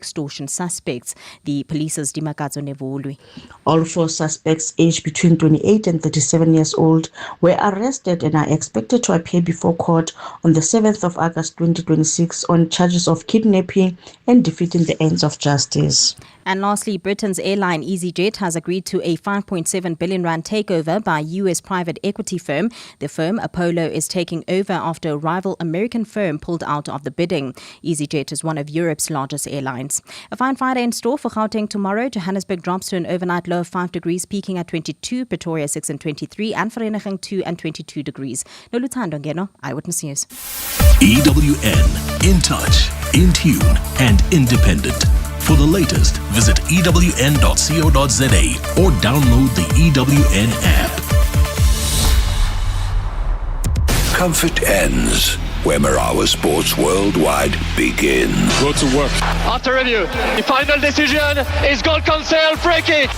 extortion suspects. The police's Dimakazo Nevolu. All 4 suspects, aged between 28 and 37 years old, were arrested and are expected to appear before court on the 7th of August 2026 on charges of kidnapping and defeating the ends of justice. And lastly, Britain's airline EasyJet has agreed to a 5.7 billion rand takeover by US private equity firm. The firm, Apollo, is taking over after a rival American firm pulled out of the bidding. EasyJet is one of Europe's largest airlines. A fine Friday in store for Gauteng tomorrow. Johannesburg drops to an overnight low of 5 degrees, peaking at 22, Pretoria 6 and 23, and Vereeniging 2 and 22 degrees. Noluthando Ngeno, Eyewitness News. EWN, in touch, in tune, and independent. For the latest, visit ewn.co.za or download the EWN app. Comfort ends where Marawa Sports Worldwide begins. Go to work. After review, the final decision is goal cancel, free kick.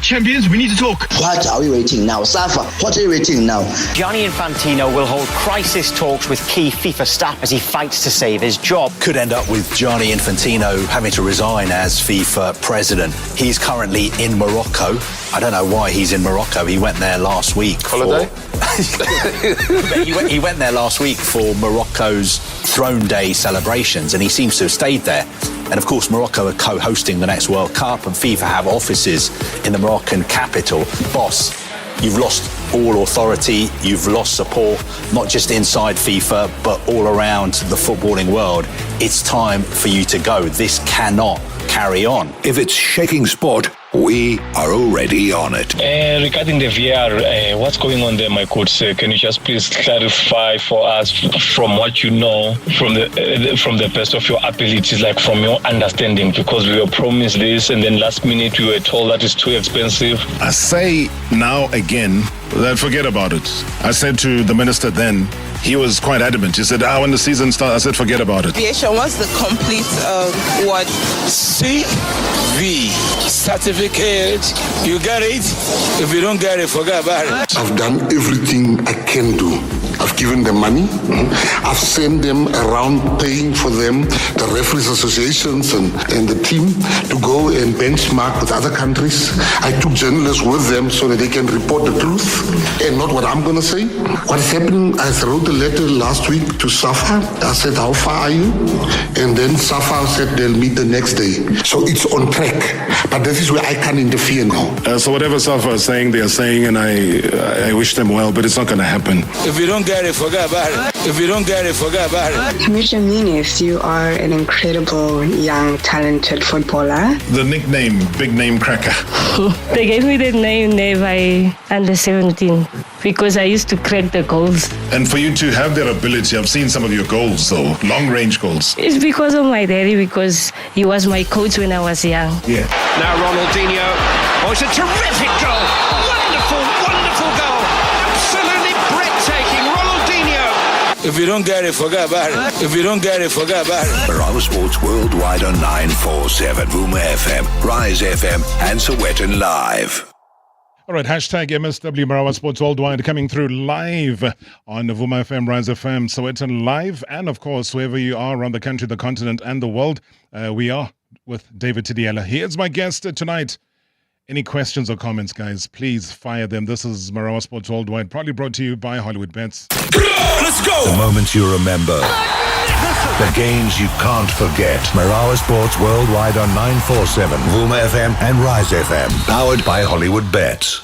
Champions, we need to talk. What are we waiting now? Safa, what are you waiting now? Gianni Infantino will hold crisis talks with key FIFA staff as he fights to save his job. Could end up with Gianni Infantino having to resign as FIFA president. He's currently in Morocco. I don't know why he's in Morocco. He went there last week. Holiday? He went there last week for Morocco's Throne Day celebrations, and he seems to have stayed there. And of course, Morocco are co-hosting the next World Cup, and FIFA have offices in the Moroccan capital. Boss, you've lost all authority, you've lost support, not just inside FIFA, but all around the footballing world. It's time for you to go. This cannot carry on. If it's shaking sport, we are already on it. Regarding the VR, what's going on there, my coach? Can you just please clarify for us from what you know, from the best of your abilities, like from your understanding? Because we were promised this, and then last minute we were told that it's too expensive. I say now again that forget about it. I said to the minister then, he was quite adamant. He said, when the season starts, I said, forget about it. Aviation, what's the complete what? CV certificate. You get it? If you don't get it, forget about it. I've done everything I can do. I've given them money. I've sent them around paying for them, the referees associations and the team to go and benchmark with other countries. I took journalists with them so that they can report the truth and not what I'm going to say. What is happening, I wrote a letter last week to SAFA. I said, how far are you? And then SAFA said they'll meet the next day. So it's on track. But this is where I can't interfere now. So whatever SAFA is saying, they are saying, and I wish them well, but it's not going to happen. If you don't get it, forget about it. If you don't get it, forget about it. Commissioner Muniz, you are an incredible, young, talented footballer. The nickname, Big Name Cracker. They gave me the name by under 17 because I used to crack the goals. And for you to have that ability, I've seen some of your goals, though, long-range goals. It's because of my daddy, because he was my coach when I was young. Yeah. Now Ronaldinho. Oh, it's a terrific goal. Wonderful, wonderful goal. Absolutely breathtaking. Ronaldinho. If you don't get it, forget about it. If you don't get it, forget about it. Marawa Sports Worldwide on 947, Vuma FM, Rise FM, and Sowetan Live. All right, hashtag MSW Marawa Sports Worldwide coming through live on Vuma FM, Rise FM, Sowetan Live, and of course, wherever you are around the country, the continent, and the world, we are with David Thidiela. Here's my guest tonight. Any questions or comments, guys, please fire them. This is Marawa Sports Worldwide, proudly brought to you by Hollywood Bets. Let's go! The moments you remember. The games you can't forget. Marawa Sports Worldwide on 947, Vuma FM and Rise FM. Powered by Hollywood Bets.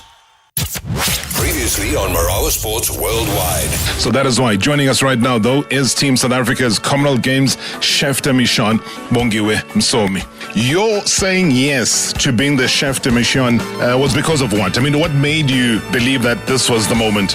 Previously on Marawa Sports Worldwide. So that is why. Joining us right now, though, is Team South Africa's Commonwealth Games chef de mission, Bongiwe Msomi. You're saying yes to being the chef de mission was because of what? I mean, what made you believe that this was the moment?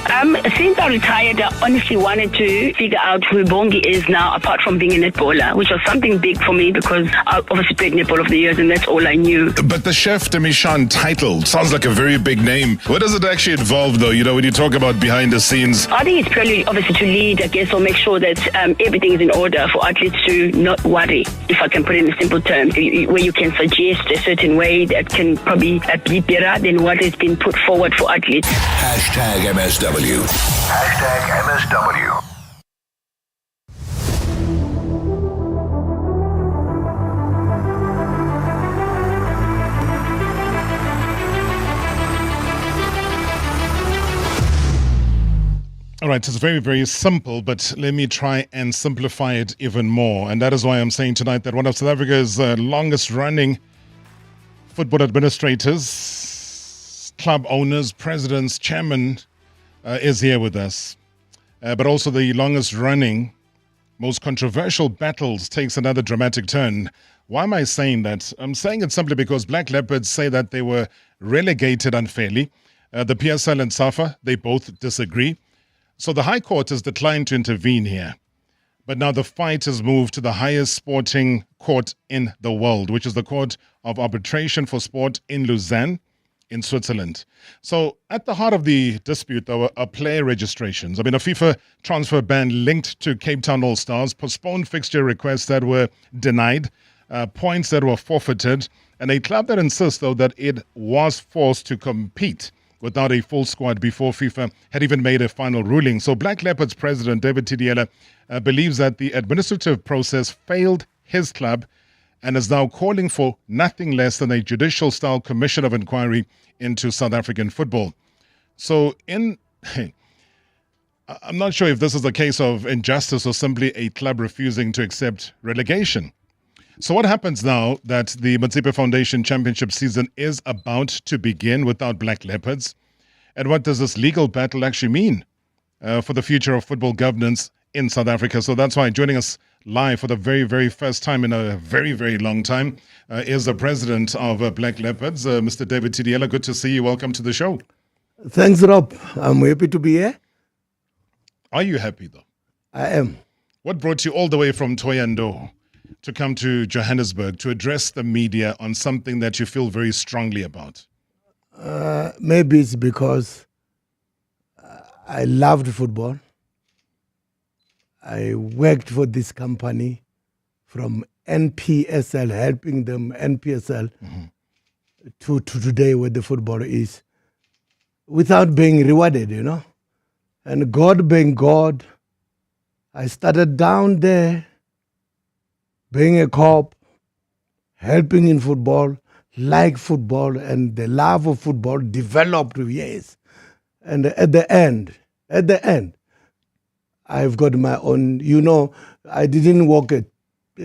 Since I retired, I honestly wanted to figure out who Bongi is now, apart from being a netballer, which was something big for me because I obviously played netball over the years and that's all I knew. But the chef de mission title sounds like a very big name. What does it actually involve, though? You know, when you talk about behind the scenes. I think it's purely obviously to lead, I guess, or make sure that everything is in order for athletes to not worry, if I can put it in simple terms, where you can suggest a certain way that can probably be better than what has been put forward for athletes. Hashtag MSW. Hashtag MSW. right, it's very, very simple, but let me try and simplify it even more. And that is why I'm saying tonight that one of South Africa's longest running football administrators, club owners, presidents, chairman is here with us. But also the longest running, most controversial battles takes another dramatic turn. Why am I saying that? I'm saying it simply because Black Leopards say that they were relegated unfairly. The PSL and SAFA, they both disagree. So the High Court has declined to intervene here. But now the fight has moved to the highest sporting court in the world, which is the Court of Arbitration for Sport in Lausanne, in Switzerland. So at the heart of the dispute, there are player registrations. I mean, a FIFA transfer ban linked to Cape Town All-Stars, postponed fixture requests that were denied, points that were forfeited, and a club that insists, though, that it was forced to compete without a full squad before FIFA had even made a final ruling. So Black Leopards president David Thidiela believes that the administrative process failed his club and is now calling for nothing less than a judicial-style commission of inquiry into South African football. So I'm not sure if this is a case of injustice or simply a club refusing to accept relegation. So what happens now that the Motsepe Foundation Championship season is about to begin without Black Leopards? And what does this legal battle actually mean for the future of football governance in South Africa? So that's why joining us live for the very, very first time in a very, very long time is the president of Black Leopards, Mr. David Thidiela. Good to see you. Welcome to the show. Thanks, Rob. I'm happy to be here. Are you happy, though? I am. What brought you all the way from Thohoyandou to come to Johannesburg to address the media on something that you feel very strongly about? Maybe it's because I loved football. I worked for this company from NPSL, helping them, NPSL, to today where the football is, without being rewarded, you know. And God being God, I started down there, being a cop, helping in football, like football, and the love of football developed years. And at the end, I've got my own, you know, I didn't walk a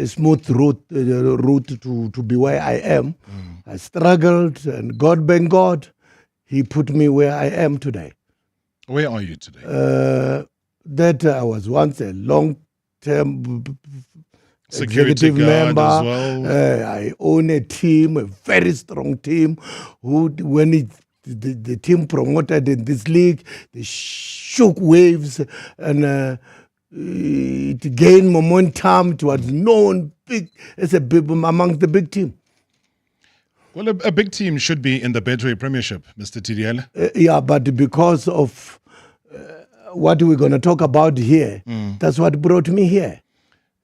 smooth route to be where I am. I struggled, and God being God, He put me where I am today. Where are you today? That I was once a long-term security executive guard member. as well. I own a team, a very strong team, who, when the team promoted in this league, they shook waves and it gained momentum. It was known big as among the big team. Well, a big team should be in the Betway Premiership, Mr. Thidiela. Yeah, but because of what we're going to talk about here, that's what brought me here.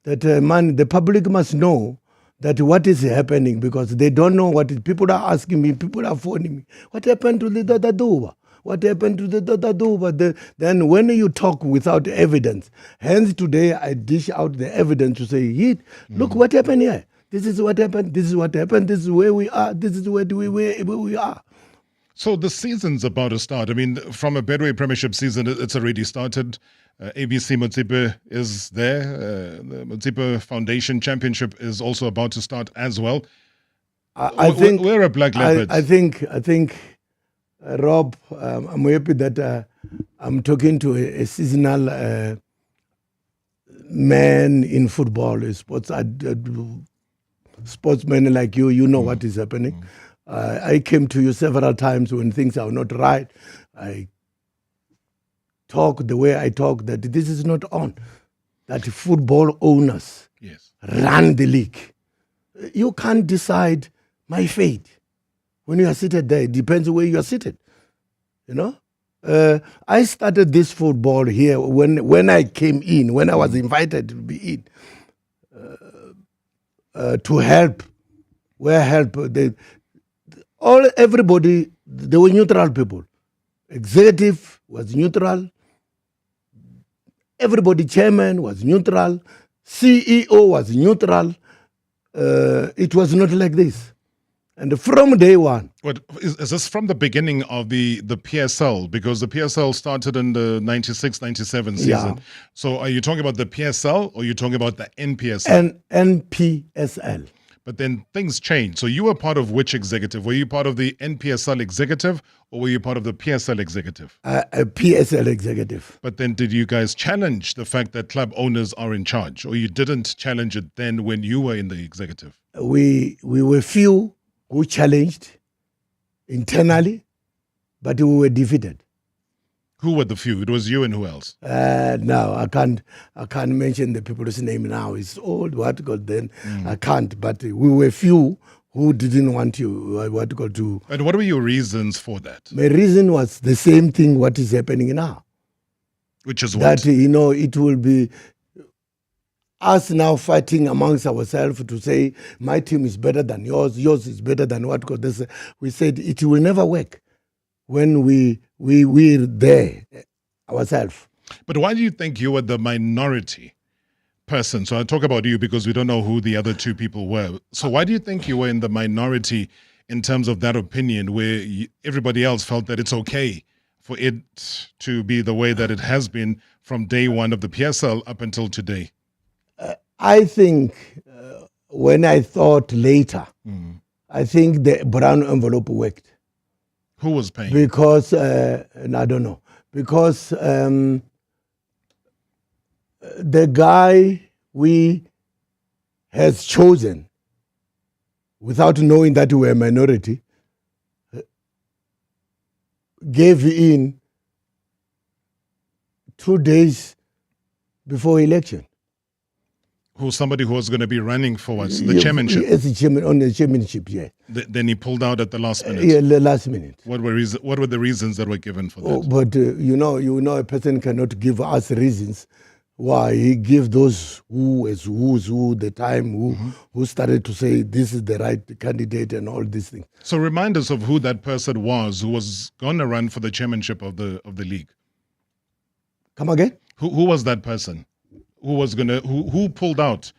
That, the public must know that what is happening, because they don't know what people are asking me, people are phoning me. What happened to the Dadaduba? What happened to the Dadaduba? Then when you talk without evidence, hence today I dish out the evidence to say, look what happened here. This is what happened, this is what happened, this is where we are, this is where we are. So the season's about to start. I mean, from a Betway Premiership season, it's already started. ABC Motsepe is there. The Motsepe Foundation Championship is also about to start as well. I think we're a Black Leopards. I think, Rob, I'm happy that I'm talking to a seasonal man in football, sportsman like you. You know what is happening. I came to you several times when things are not right. I talk the way I talk, that this is not on. That football owners run the league. You can't decide my fate. When you are seated there, it depends where you are seated. You know? I started this football here when I came in, when I was invited to be in, to help. Where help? Everybody, they were neutral people. Executive was neutral. Everybody, chairman was neutral. CEO was neutral. It was not like this. And from day one. What is this from the beginning of the PSL? Because the PSL started in the 96-97 season. Yeah. So are you talking about the PSL or are you talking about the NPSL? NPSL. But then things changed. So you were part of which executive? Were you part of the NPSL executive or were you part of the PSL executive? A PSL executive. But then did you guys challenge the fact that club owners are in charge, or you didn't challenge it then when you were in the executive? We were few who challenged internally, but we were defeated. Who were the few? It was you and who else? No, I can't mention the people's name now. It's old, what God then. I can't, but we were few who didn't want to, what God to. And what were your reasons for that? My reason was the same thing what is happening now. Which is what? That, it will be us now fighting amongst ourselves to say, my team is better than yours is better than what God does. We said it will never work when we're there ourselves. But why do you think you were the minority person? So I talk about you because we don't know who the other two people were. So why do you think you were in the minority in terms of that opinion where everybody else felt that it's okay for it to be the way that it has been from day one of the PSL up until today? I think when I thought later, I think the brown envelope worked. Who was paying? Because, and I don't know, because the guy we has chosen, without knowing that we were a minority, gave in 2 days before election. Who's somebody who was going to be running for what? The chairmanship? As the chairman, on the chairmanship, yeah. Then he pulled out at the last minute? Yeah, the last minute. What were the reasons that were given for that? Oh, but a person cannot give us reasons why he gave those who's the time who started to say this is the right candidate and all these things. So remind us of who that person was who was going to run for the chairmanship of the league. Come again? Who was that person? Who pulled out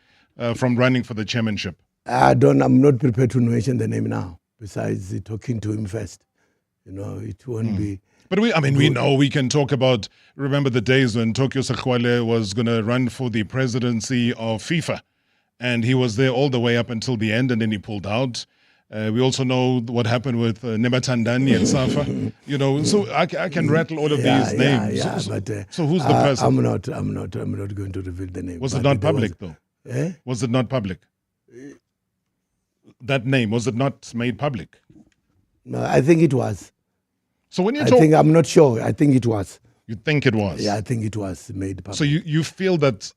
from running for the chairmanship? I'm not prepared to mention the name now. Besides talking to him first, it won't be. But we know we can talk about. Remember the days when Tokyo Sakwale was going to run for the presidency of FIFA, and he was there all the way up until the end, and then he pulled out. We also know what happened with Nematandani and Safa. So I can rattle all of these names. So who's the person? I'm not going to reveal the name. Was it not public though? Was it not public? That name, was it not made public? No, I think it was. So when you I'm not sure. I think it was. You think it was? Yeah, I think it was made public. So you feel that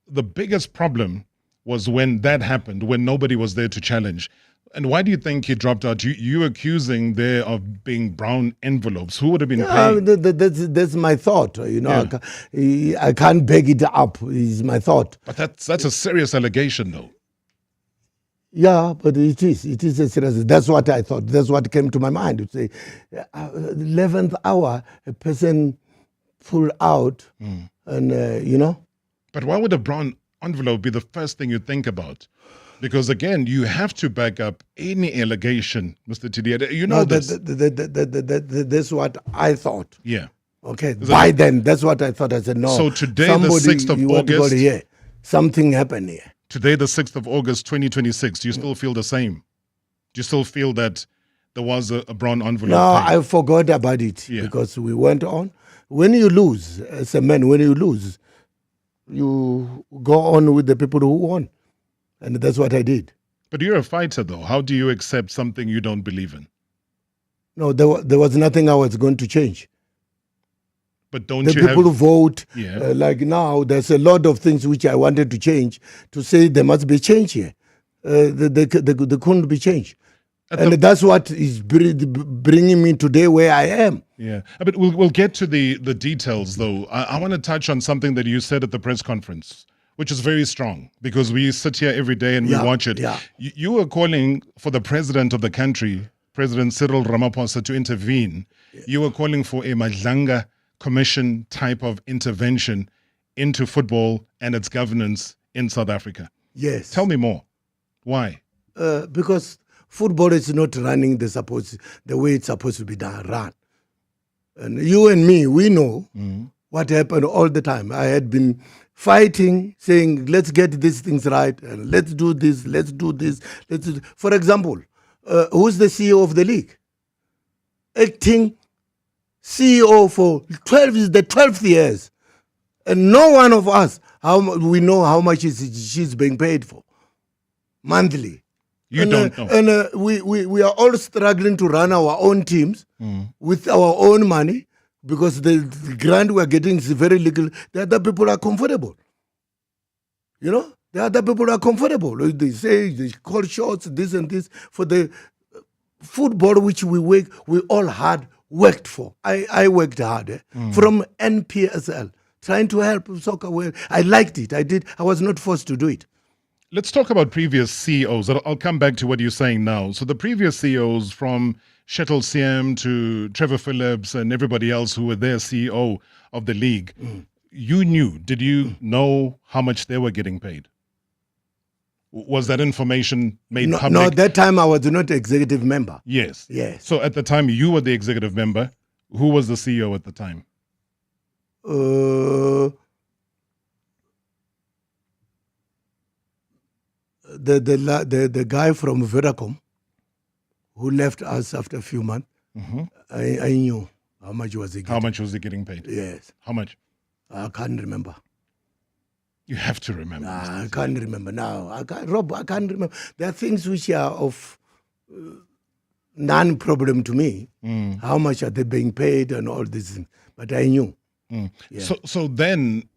the biggest problem was when that happened, when nobody was there to challenge. And why do you think he dropped out? You accusing there of being brown envelopes. Who would have been paying? That's my thought. I can't beg it up. It's my thought. But that's a serious allegation, though. Yeah, but it is a serious. That's what I thought. That's what came to my mind. To say, 11th hour, a person pulled out, and But why would a brown envelope be the first thing you think about? Because again, you have to back up any allegation, Mr. Thidiela. This. That's what I thought. Yeah. Okay. Then, that's what I thought. I said no. So today, the 6th of August, here, something happened here. Today, the 6th of August, 2026. Do you still feel the same? Do you still feel that there was a brown envelope? No, I forgot about it because we went on. When you lose, as a man, you go on with the people who won. And that's what I did. But you're a fighter, though. How do you accept something you don't believe in? No, there was nothing I was going to change. But don't the you people who vote, Yeah. like now, there's a lot of things which I wanted to change, to say there must be change here. They couldn't be changed. And that's what is bringing me today where I am. Yeah, but we'll get to the details, though. I want to touch on something that you said at the press conference, which is very strong, because we sit here every day and we watch it. Yeah. You were calling for the president of the country, President Cyril Ramaphosa, to intervene. You were calling for a Madlanga Commission type of intervention into football and its governance in South Africa. Yes. Tell me more. Why? Because football is not running the way it's supposed to be run. And you and me, we know what happened all the time. I had been fighting, saying, let's get these things right, and let's do this, let's do this. For example, who's the CEO of the league? Acting CEO for the 12th years. And no one of us, we know how much she's being paid for monthly. You don't know. And we are all struggling to run our own teams with our own money because the grant we're getting is very little. The other people are comfortable. The other people are comfortable. They say, they call shots, this and this. For the football which we all hard worked for. I worked hard from NPSL, trying to help soccer. I liked it. I was not forced to do it. Let's talk about previous CEOs. I'll come back to what you're saying now. So the previous CEOs, from Shettle Siem to Trevor Phillips and everybody else who were their CEO of the league, did you know how much they were getting paid? Was that information made public? No, at that time I was not executive member. Yes. Yes. So at the time you were the executive member. Who was the CEO at the time? The guy from Vodacom who left us after a few months, I knew how much was he getting. How much was he getting paid? Yes. How much? I can't remember. You have to remember. I can't remember now. I can't remember. There are things which are of non-problem to me. How much are they being paid and all these things. But I knew. Yeah. So then,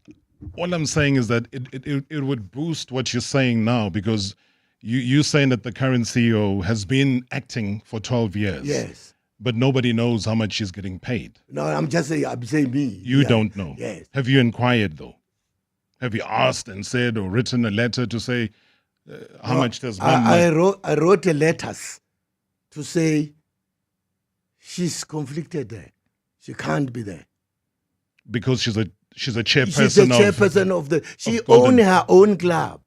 all I'm saying is that it would boost what you're saying now, because you're saying that the current CEO has been acting for 12 years. Yes. But nobody knows how much she's getting paid. No, I'm saying me. You don't know. Yes. Have you inquired though? Have you asked and said or written a letter to say how much does one I wrote a letters to say she's conflicted there. She can't be there. Because she's a chairperson. She's the chairperson of the. She owns her own club.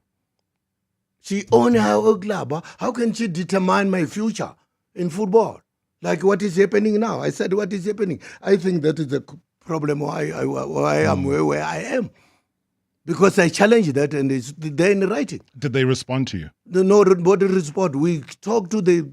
She owns her own club. How can she determine my future in football? Like what is happening now? I said, what is happening? I think that is the problem why I am where I am. Because I challenged that and it's there in writing. Did they respond to you? Nobody respond. We talked to the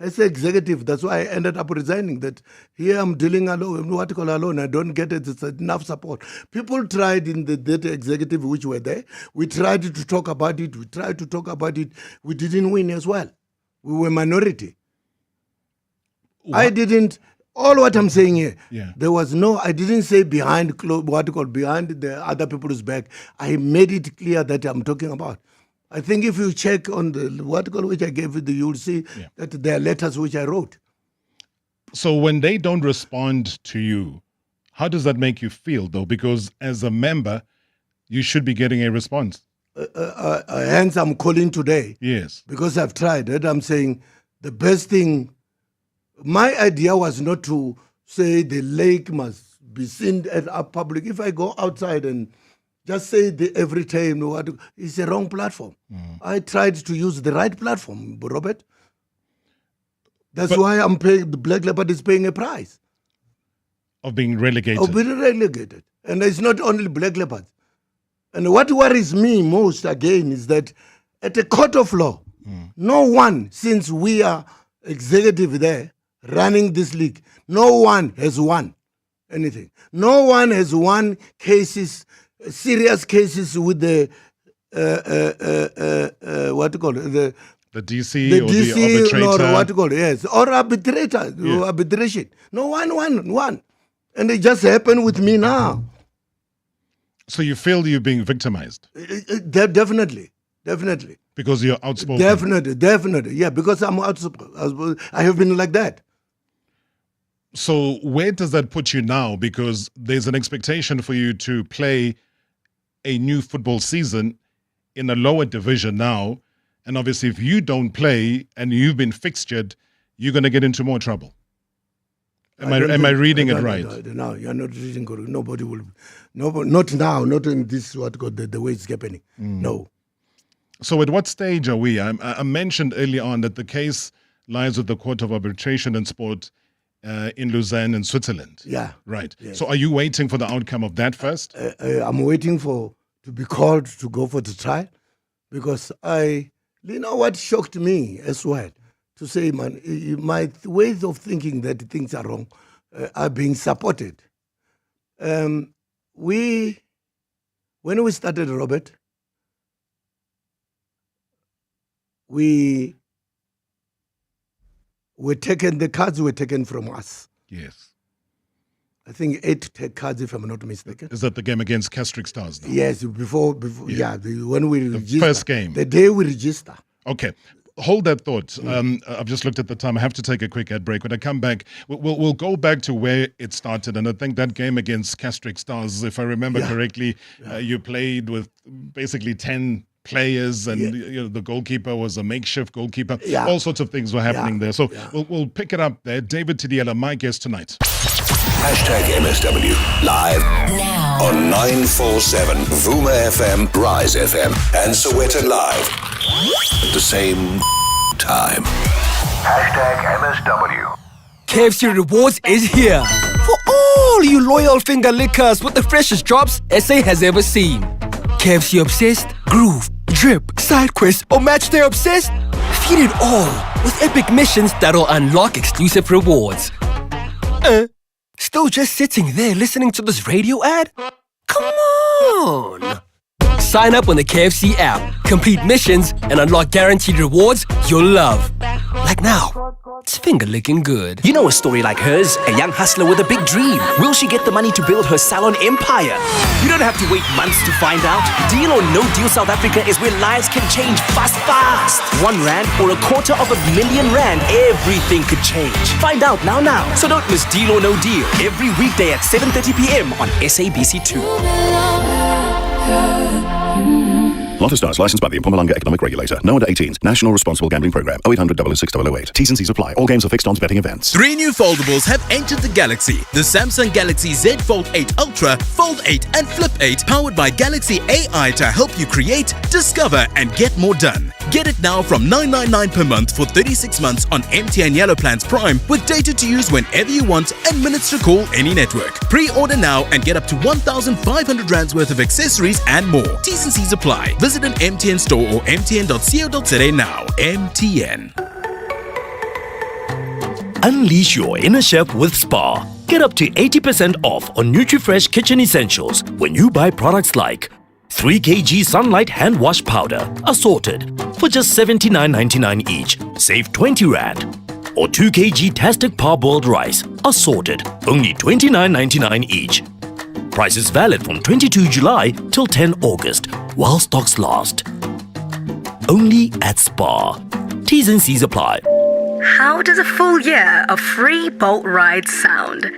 as executive. That's why I ended up resigning. That here I'm dealing alone. What you call alone? I don't get it. It's enough support. People tried in the executive which were there. We tried to talk about it. We didn't win as well. We were minority. What? I didn't. All what I'm saying here, there was I didn't say behind the other people's back. I made it clear that I'm talking about. I think if you check on the which I gave you, you'll see that there are letters which I wrote. So when they don't respond to you, how does that make you feel though? Because as a member, you should be getting a response. Hence I'm calling today. Yes. Because I've tried it. I'm saying the best thing. My idea was not to say the lake must be seen at a public. If I go outside and just say every time, it's a wrong platform. I tried to use the right platform, Robert. That's why I'm paying, the Black Leopard is paying a price. Of being relegated. Of being relegated. And it's not only Black Leopard. And what worries me most, again, is that at a court of law, no one, since we are executive there, running this league, no one has won anything. No one has won cases, serious cases with the the DC or the arbitrator. Or arbitration. No one won. And it just happened with me now. So you feel you're being victimized? Definitely. Because you're outspoken? Definitely. Yeah, because I'm outspoken. I have been like that. So where does that put you now? Because there's an expectation for you to play a new football season in a lower division now. And obviously if you don't play and you've been fixtured, you're going to get into more trouble. Am I reading it right? No, you're not reading correct. Nobody will. Not now, not in this, the way it's happening. No. So at what stage are we? I mentioned early on that the case lies with the Court of Arbitration and Sport in Lausanne in Switzerland. Yeah. Right. Yes. So are you waiting for the outcome of that first? I'm waiting to be called to go for the trial, because what shocked me as well, to say, man, my ways of thinking that things are wrong are being supported. When we started, Robert, the cards were taken from us. Yes. I think 8 cards, if I'm not mistaken. Is that the game against Castric Stars now? Yes, before when we register. The first game. The day we register. Okay. Hold that thought. I've just looked at the time. I have to take a quick ad break. When I come back, we'll go back to where it started. And I think that game against Castric Stars, if I remember correctly, you played with basically 10 players, and the goalkeeper was a makeshift goalkeeper. Yeah. All sorts of things were happening there. So we'll pick it up there. David Thidiela, my guest tonight. #MSW live now on 947 Vuma FM, Rise FM, and Sowetan Live at the same time. #MSW. KFC Rewards is here for all you loyal finger lickers with the freshest drops SA has ever seen. KFC obsessed, groove, drip, side quest, or match day obsessed? Feed it all with epic missions that'll unlock exclusive rewards. Still just sitting there listening to this radio ad? Come on! Sign up on the KFC app, complete missions, and unlock guaranteed rewards you'll love. Like now, it's finger licking good. You know a story like hers, a young hustler with a big dream. Will she get the money to build her salon empire? You don't have to wait months to find out. Deal or No Deal South Africa is where lives can change fast. R1 or R250,000, everything could change. Find out now. So don't miss Deal or No Deal every weekday at 7:30 p.m. on SABC2. Lotto Stars, licensed by the Mpumalanga Economic Regulator. No under 18s. National Responsible Gambling Program. 0800 006 008. T's and C's apply. All games are fixed odds betting events. 3 new foldables have entered the Galaxy. The Samsung Galaxy Z Fold 8 Ultra, Fold 8 and Flip 8, powered by Galaxy AI to help you create, discover and get more done. Get it now from $999 per month for 36 months on MTN Yellow Plans Prime, with data to use whenever you want and minutes to call any network. Pre-order now and get up to 1,500 rands worth of accessories and more. T's and C's apply. Visit an MTN store or mtn.co.za now. MTN. Unleash your inner chef with Spar. Get up to 80% off on NutriFresh kitchen essentials when you buy products like 3 kg Sunlight hand wash powder, assorted, for just $79.99 each. Save 20 Rand. Or 2 kg Tastic parboiled rice, assorted, only $29.99 each. Prices valid from 22 July till 10 August, while stocks last. Only at Spar. T's and C's apply. How does a full year of free Bolt rides sound?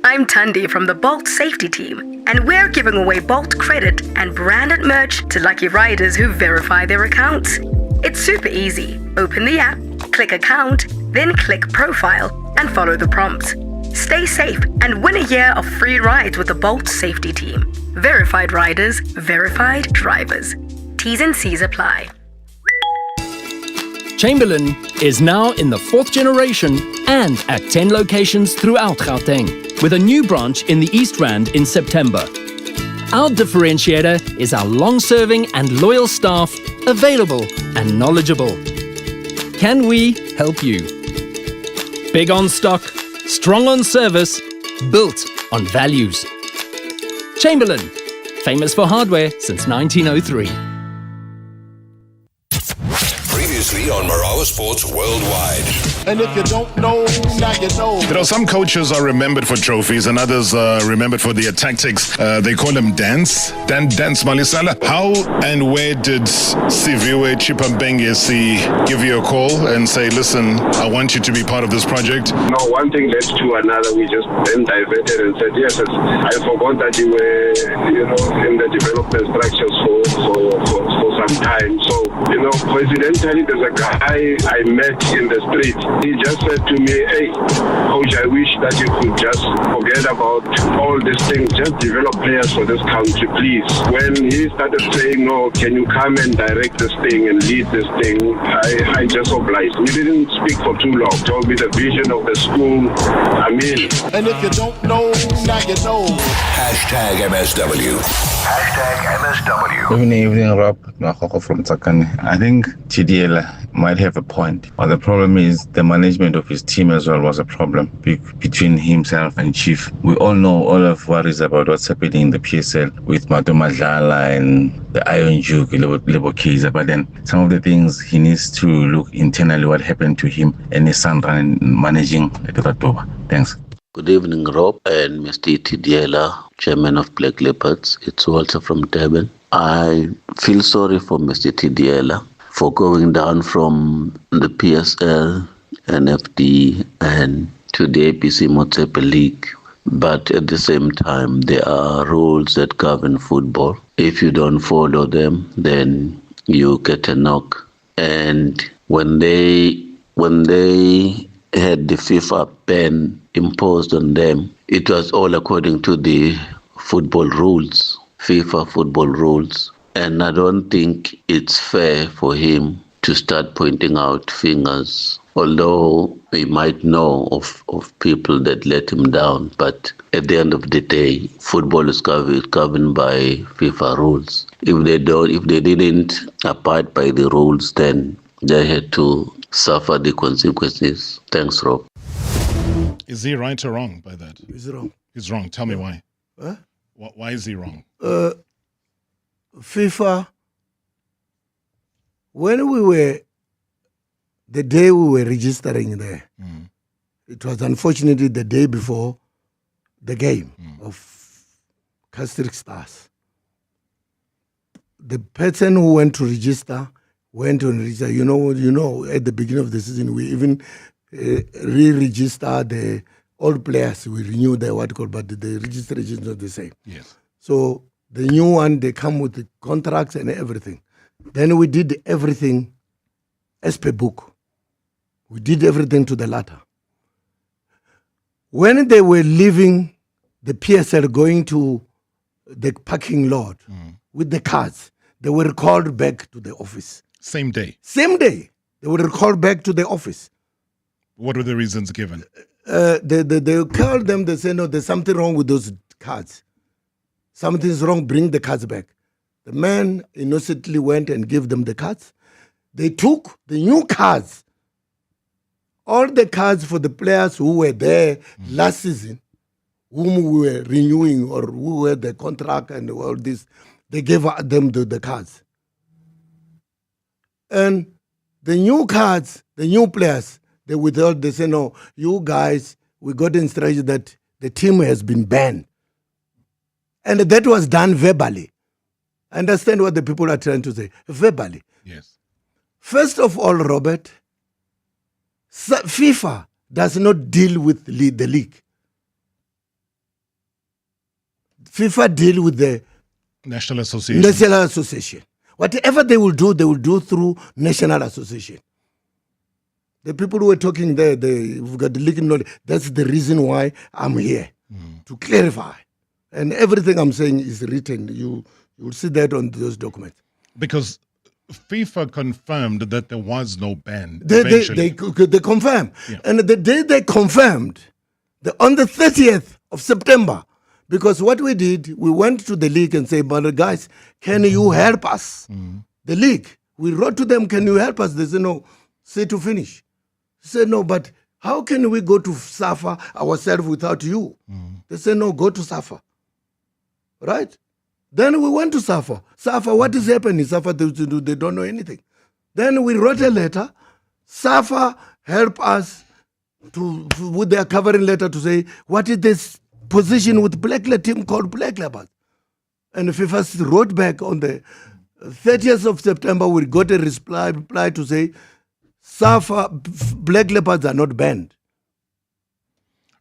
I'm Tundi from the Bolt safety team, and we're giving away Bolt credit and branded merch to lucky riders who verify their accounts. It's super easy. Open the app, click account, then click profile, and follow the prompts. Stay safe and win a year of free rides with the Bolt safety team. Verified riders, verified drivers. T's and C's apply. Chamberlain is now in the 4th generation and at 10 locations throughout Gauteng, with a new branch in the East Rand in September. Our differentiator is our long-serving and loyal staff, available and knowledgeable. Can we help you? Big on stock, strong on service, built on values. Chamberlain, famous for hardware since 1903. Previously on Marawa Sports Worldwide. And if you don't know, now you know. You know, some coaches are remembered for trophies and others are remembered for their tactics. They call them dance. Dance Malisala. How and where did Siviwe Chipambengesi give you a call and say, listen, I want you to be part of this project? No, one thing led to another. We just then diverted and said, yes, I forgot that you were, in the development structures for some time. So, know, coincidentally, there's a guy I met in the street. He just said to me, hey, coach, I wish that you could just forget about all these things. Just develop players for this country, please. When he started saying, no, can you come and direct this thing and lead this thing, I just obliged. We didn't speak for too long. Told me the vision of the school. I mean. And if you don't know, now you know. Hashtag MSW. Hashtag MSW. Good evening, Rob. Makoko from Tsakane. I think Thidiela might have a point. But the problem is the management of his team as well was a problem between himself and Chief. We all know all of what is about what's happening in the PSL with Matomadlala and the Iron Duke, Lebo Kaiser. But then some of the things he needs to look internally what happened to him and his son managing the Ratoba. Thanks. Good evening, Rob and Mr. Thidiela, Chairman of Black Leopards. It's Walter from Durban. I feel sorry for Mr. Thidiela for going down from the PSL, NFD, and to the APC Motsepe League. But at the same time, there are rules that govern football. If you don't follow them, then you get a knock. And when they had the FIFA ban imposed on them, it was all according to the football rules, FIFA football rules. And I don't think it's fair for him to start pointing out fingers, although he might know of people that let him down. But at the end of the day, football is governed by FIFA rules. If they didn't abide by the rules, then they had to suffer the consequences. Thanks, Rob. Is he right or wrong by that? He's wrong. He's wrong. Tell me why. Huh? Why is he wrong? FIFA, the day we were registering there, it was unfortunately the day before the game of Castric Stars. The person who went to register went to register. You know, at the beginning of the season, we even re-register the old players. We renew the but the registration is not the same. Yes. So the new one, they come with the contracts and everything. Then we did everything as per book. We did everything to the latter. When they were leaving the PSL going to the parking lot with the cars, they were called back to the office. Same day? Same day. They were called back to the office. What were the reasons given? They called them, they said, no, there's something wrong with those cards. Something's wrong, bring the cards back. The man innocently went and gave them the cards. They took the new cards, all the cards for the players who were there last season, whom we were renewing or who had the contract and all this, they gave them the cards. And the new cards, the new players, they withheld, they say, no, you guys, we got instructed that the team has been banned. And that was done verbally. Understand what the people are trying to say. Verbally. Yes. First of all, Robert, FIFA does not deal with the league. FIFA deal with the National Association. National Association. Whatever they will do through National Association. The people who were talking there, we've got the league knowledge. That's the reason why I'm here, to clarify. And everything I'm saying is written. You will see that on those documents. Because FIFA confirmed that there was no ban. They confirmed. Yeah. And the day they confirmed, on the 30th of September, because what we did, we went to the league and said, but guys, can you help us? The league, we wrote to them, can you help us? They said, no, say to finish. They said, no, but how can we go to SAFA ourselves without you? They said, no, go to SAFA. Right? Then we went to SAFA. SAFA, what is happening? SAFA, they don't know anything. Then we wrote a letter. SAFA help us with their covering letter to say, what is this position with team called Black Leopards? And FIFA wrote back on the 30th of September, we got a reply to say, SAFA, Black Leopards are not banned.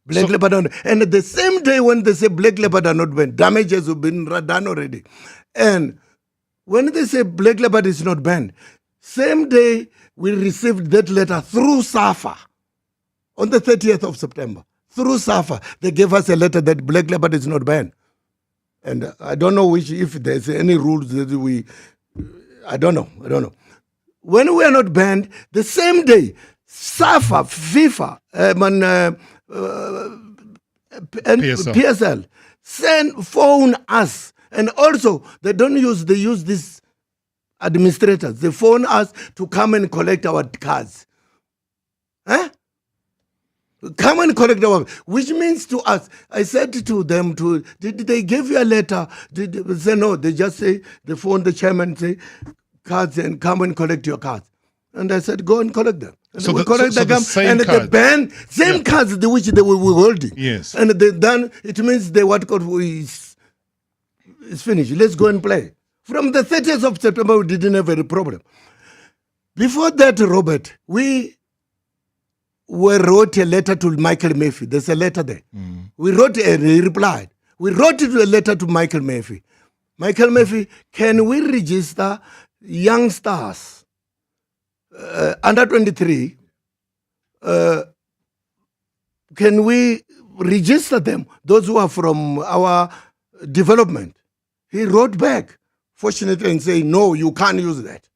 Black Leopard, and the same day when they say Black Leopard are not banned, damages have been done already. And when they say Black Leopard is not banned, Same day, we received that letter through SAFA on the 30th of September. Through SAFA, they gave us a letter that black leopard is not banned. And I don't know if there's any rules that I don't know. When we are not banned, the same day, SAFA, FIFA, and PSL phone us. And also, they use these administrators. They phone us to come and collect our cards. Huh? Come and collect which means to us, I said to them, did they give you a letter? Did they say no? They just say, they phone the chairman and say, cards and come and collect your cards. And I said, go and collect them. And so we collect them, and the ban, cards which they were holding. Yes. And then it means is finished. Let's go and play. From the 30th of September, we didn't have any problem. Before that, Robert, we wrote a letter to Michael Murphy. There's a letter there. We wrote and he replied. We wrote a letter to Michael Murphy. Michael Murphy, can we register young stars under 23? Can we register them, those who are from our development? He wrote back, fortunately, and saying, no, you can't use that.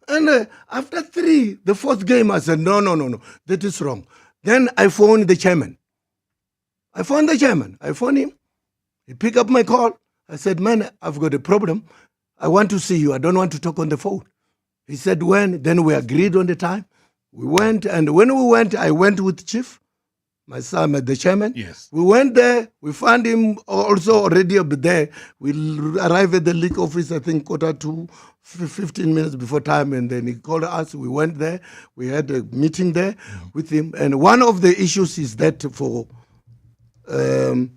And after the fourth game, I said, no, that is wrong. Then I phoned the chairman. I phoned him. He picked up my call. I said, man, I've got a problem. I want to see you. I don't want to talk on the phone. He said, when? Then we agreed on the time. We went, and when we went, I went with Chief, my son, the chairman. Yes. We went there. We found him also already up there. We arrived at the league office, I think, 15 minutes before time, and then he called us. We went there. We had a meeting there with him. And one of the issues is that for the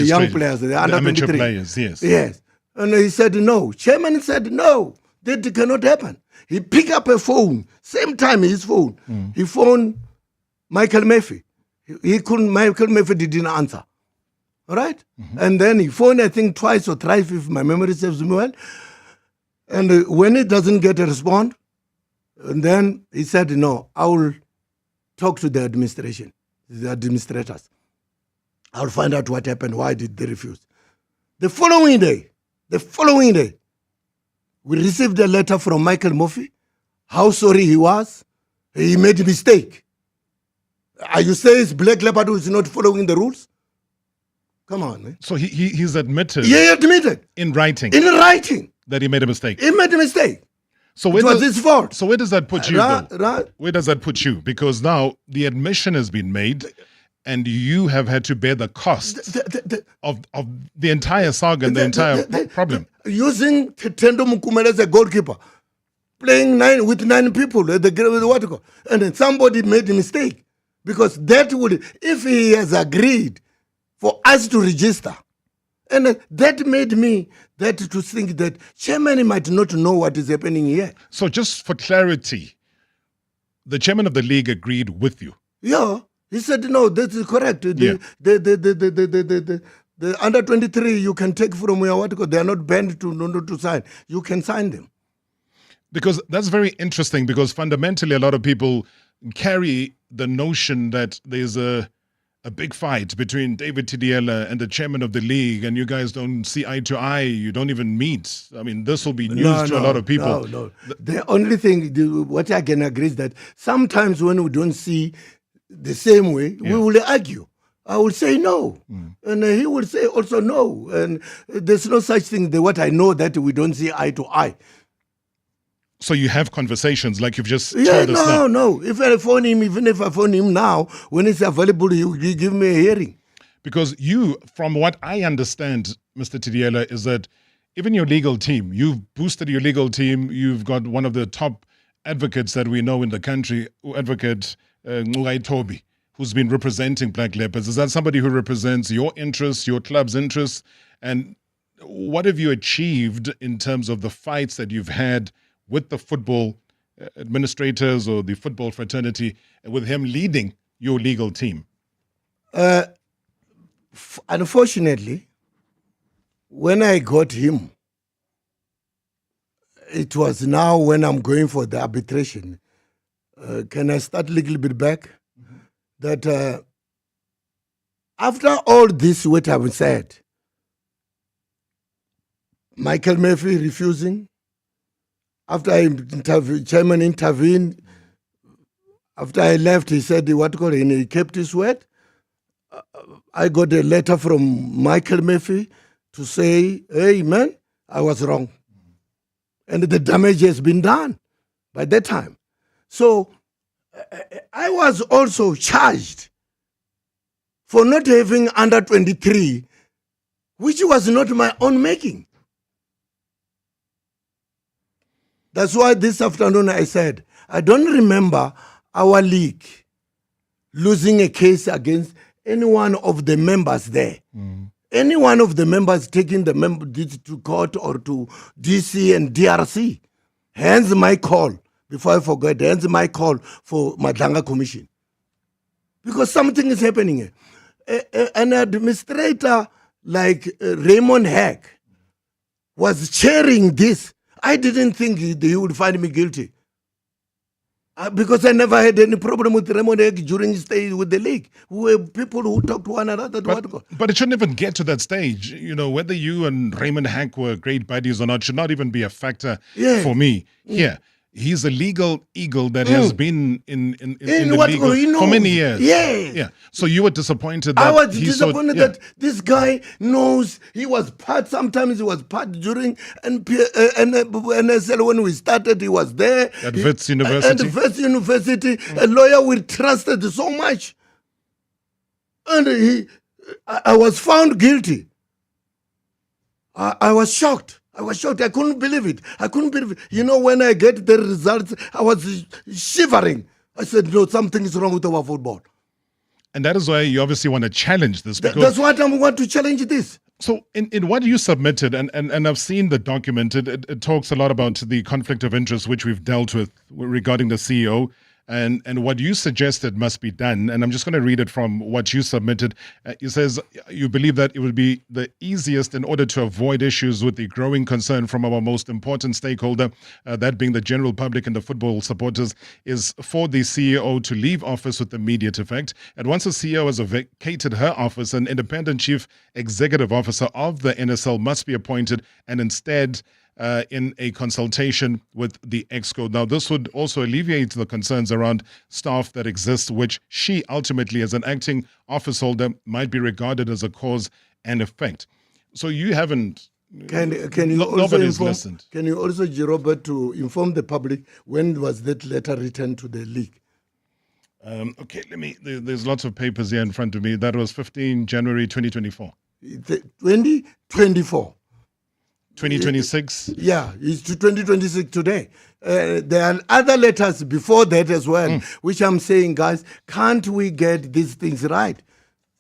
young players, the under amateur 23 players, yes. Yes. And he said no. Chairman said no, that cannot happen. He picked up a phone, same time his phone. He phoned Michael Murphy. Michael Murphy didn't answer. All right? And then he phoned, I think, twice or thrice, if my memory serves me well. And when he doesn't get a response, and then he said, no, I will talk to the administration, the administrators. I'll find out what happened. Why did they refuse? The following day, we received a letter from Michael Murphy, how sorry he was. He made a mistake. Are you saying it's Black Leopard who is not following the rules? Come on, man. So he's admitted. He admitted. In writing. That he made a mistake. He made a mistake. So it was his fault. So where does that put you, though? Right. Where does that put you? Because now the admission has been made, and you have had to bear the cost of the entire saga and the entire problem. Using Tendo Mukumele as a goalkeeper, playing with nine people, and then somebody made a mistake. Because that would, if he has agreed for us to register, and that made me to think that chairman might not know what is happening here. So just for clarity, the chairman of the league agreed with you? Yeah. He said, no, that is correct. The under 23, you can take from your article. They are not banned to sign. You can sign them. Because that's very interesting, because fundamentally a lot of people carry the notion that there's a big fight between David Thidiela and the chairman of the league, and you guys don't see eye to eye. You don't even meet. I mean, this will be news to a lot of people. No. The only thing, what I can agree is that sometimes when we don't see the same way, we will argue. I will say no, and he will say also no. And there's no such thing, what I know, that we don't see eye to eye. So you have conversations like you've just told us now? No. If I phone him, even if I phone him now, when it's available, he will give me a hearing. Because you, from what I understand, Mr. Thidiela, is that even your legal team, you've boosted your legal team. You've got one of the top advocates that we know in the country, Advocate Ngugai Toby, who's been representing Black Leopards. Is that somebody who represents your interests, your club's interests? And what have you achieved in terms of the fights that you've had with the football administrators or the football fraternity, with him leading your legal team? Unfortunately, when I got him, it was now when I'm going for the arbitration. Can I start a little bit back? That after all this, what I've said, Michael Murphy refusing, after chairman intervened, after I left, he said, and he kept his word. I got a letter from Michael Murphy to say, hey, man, I was wrong. And the damage has been done by that time. So I was also charged for not having under 23, which was not my own making. That's why this afternoon I said, I don't remember our league losing a case against any one of the members there. Any one of the members taking the member to court or to DC and DRC. Hence my call, before I forget, hence my call for Madlanga Commission. Because something is happening here. An administrator like Raymond Hack was chairing this. I didn't think he would find me guilty. Because I never had any problem with Raymond Hack during his stay with the league. We were people who talk to one another. But it shouldn't even get to that stage. You know, whether you and Raymond Hack were great buddies or not should not even be a factor for me here. He's a legal eagle that has been in the league for many years. Yeah. So you were disappointed that I was disappointed that this guy knows he was part. Sometimes he was part during NSL when we started. He was there at Wits University. At Wits University, a lawyer we trusted so much, and I was found guilty. I was shocked. I couldn't believe it. You know, when I get the results, I was shivering. I said, no, something is wrong with our football. And that is why you obviously want to challenge this. Because that's why I want to challenge this. So in what you submitted, and I've seen the document, it talks a lot about the conflict of interest, which we've dealt with regarding the CEO. And what you suggested must be done, and I'm just going to read it from what you submitted. It says you believe that it would be the easiest in order to avoid issues with the growing concern from our most important stakeholder, that being the general public and the football supporters, is for the CEO to leave office with immediate effect. And once the CEO has vacated her office, an independent chief executive officer of the NSL must be appointed, and instead in a consultation with the ExCo. Now, this would also alleviate the concerns around staff that exist, which she ultimately, as an acting office holder, might be regarded as a cause and effect. So you haven't. Can you also inform? Can you also, Robert, to inform the public when was that letter returned to the league? Okay, there's lots of papers here in front of me. That was 15 January 2024. 2024. 2026? Yeah, it's to 2026 today. There are other letters before that as well, which I'm saying, guys, can't we get these things right?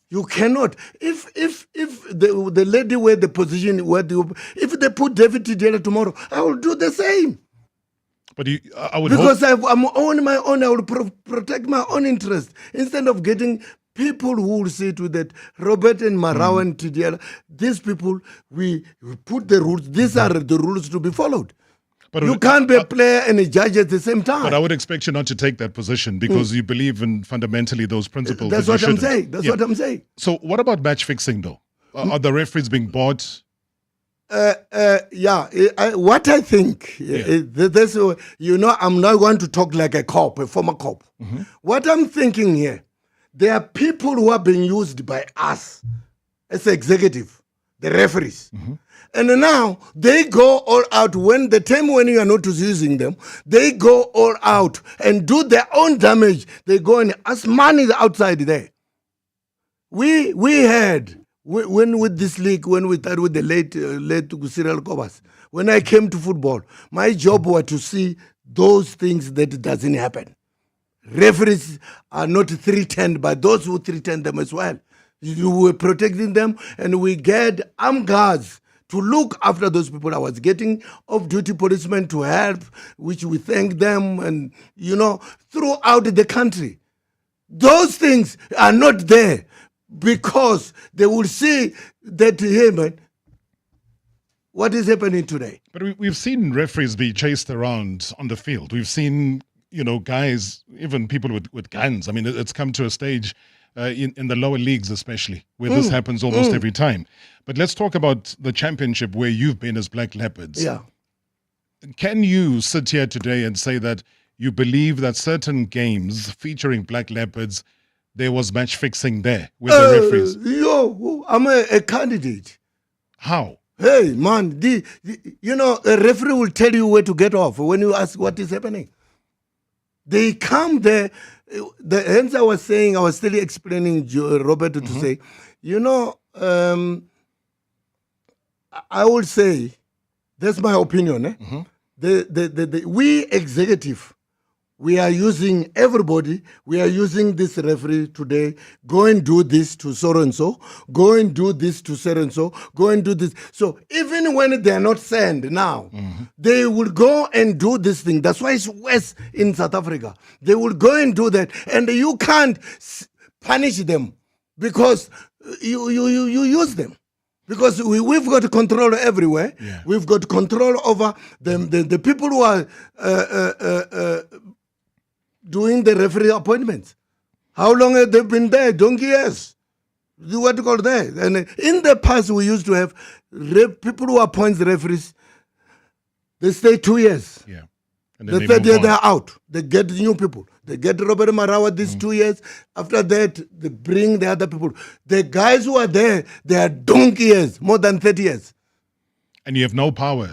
You cannot. If the lady where the position, if they put David Thidiela tomorrow, I will do the same. But I would because I'm on my own. I will protect my own interest instead of getting people who will say to that Robert and Marau and Thidiela, these people, we put the rules. These are the rules to be followed. But you can't be a player and a judge at the same time. But I would expect you not to take that position because you believe in fundamentally those principles. That's what I'm saying. That's what I'm saying. So what about match fixing though? Are the referees being bought? What I think, I'm not going to talk like a cop, a former cop. What I'm thinking here, there are people who are being used by us as executive, the referees. And now they go all out when you are not using them, they go all out and do their own damage. They go and ask money outside there. We had, when with this league, when we started with the late Cyril Kobas, when I came to football, my job was to see those things that doesn't happen. Referees are not threatened by those who threaten them as well. You were protecting them, and we get armed guards to look after those people. I was getting off-duty policemen to help, which we thank them, and, throughout the country. Those things are not there because they will see that, hey, man, What is happening today? But we've seen referees be chased around on the field. We've seen, guys, even people with guns. I mean, it's come to a stage in the lower leagues especially, where this happens almost every time. But let's talk about the championship where you've been as Black Leopards. Yeah. Can you sit here today and say that you believe that certain games featuring Black Leopards, there was match fixing there with the referees? I'm a candidate. How? Hey, man, a referee will tell you where to get off when you ask what is happening. They come there. Hence I was still explaining Roberto to say, I would say, that's my opinion. We executive, we are using everybody. We are using this referee today. Go and do this to so-and-so. Go and do this to so-and-so. Go and do this. So even when they are not sent now, they will go and do this thing. That's why it's worse in South Africa. They will go and do that. And you can't punish them because you use them. Because we've got control everywhere. Yeah. We've got control over the people who are doing the referee appointments. How long have they been there? Donkey years. What you call that? And in the past, we used to have people who appoint the referees. They stay 2 years. Yeah. And then they're out. They get new people. They get Robert Marawa these 2 years. After that, they bring the other people. The guys who are there, they are donkey years, more than 30 years. And you have no power.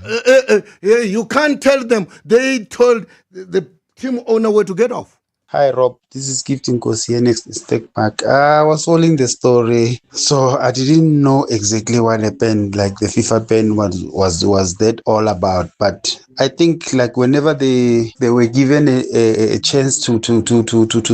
You can't tell them. They told the team owner where to get off. Hi Rob, this is Gifting Kosiene Stake Park. I was following the story, so I didn't know exactly what happened, like the FIFA ban was that all about. But I think like whenever they were given a chance to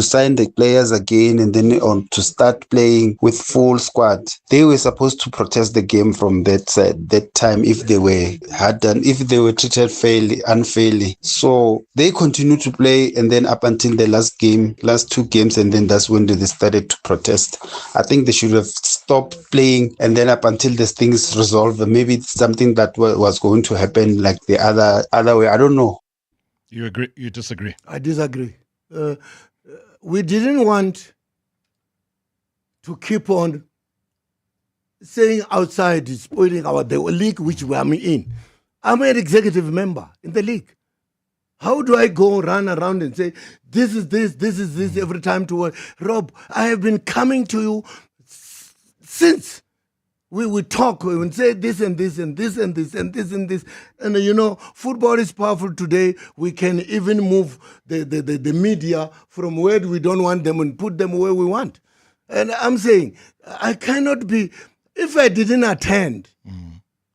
sign the players again and then on to start playing with full squad, they were supposed to protest the game from that side, that time if they were treated unfairly. So they continued to play, and then up until the last 2 games, and then that's when they started to protest. I think they should have stopped playing, and then up until this thing is resolved, maybe it's something that was going to happen like the other way. I don't know. You agree? You disagree? I disagree. We didn't want to keep on saying outside is spoiling the league which we are in. I'm an executive member in the league. How do I go run around and say, this is this every time to work? Rob, I have been coming to you since we talk and say this and this and this and this and this and this. And football is powerful today. We can even move the media from where we don't want them and put them where we want. And I'm saying, I cannot be, if I didn't attend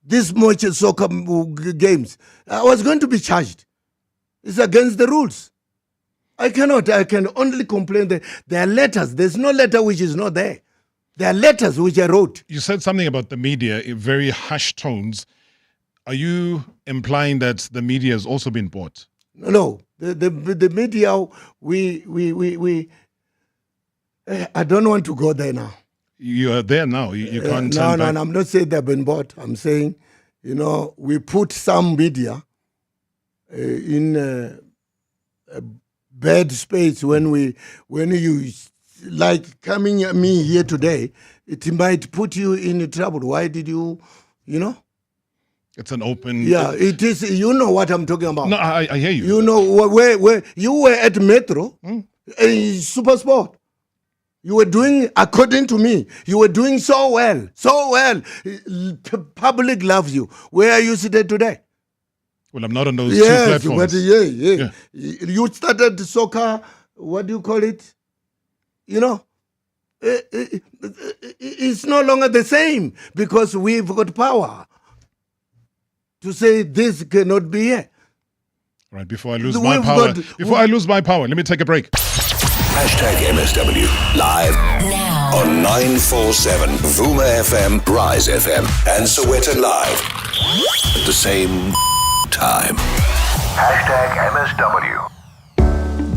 this much soccer games, I was going to be charged. It's against the rules. I can only complain that there are letters. There's no letter which is not there. There are letters which I wrote. You said something about the media in very hushed tones. Are you implying that the media has also been bought? No. The media, I don't want to go there now. You are there now. You can't turn back. No, I'm not saying they've been bought. I'm saying, we put some media in a bad space when you like coming at me here today, it might put you in trouble. Why did you? It's an open. Yeah, it is. You know what I'm talking about. No, I hear you. You know where you were at Metro, Super Sport. You were doing, according to me, you were doing so well. Public loves you. Where are you sitting today? Well, I'm not on those two platforms. But yeah. You started soccer, what do you call it? It's no longer the same because we've got power to say this cannot be here. Right, before I lose my power, let me take a break. #MSW live now on 947 Vuma FM, Rise FM, and Sowetan Live at the same time. #MSW.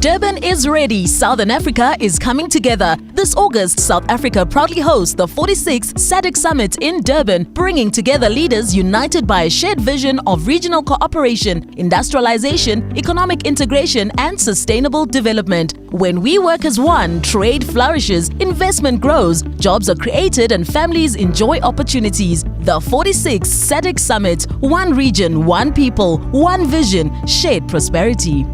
Durban is ready. Southern Africa is coming together. This August, South Africa proudly hosts the 46th SADC Summit in Durban, bringing together leaders united by a shared vision of regional cooperation, industrialization, economic integration, and sustainable development. When we work as one, trade flourishes, investment grows, jobs are created, and families enjoy opportunities. The 46th SADC Summit, one region, one people, one vision, shared prosperity.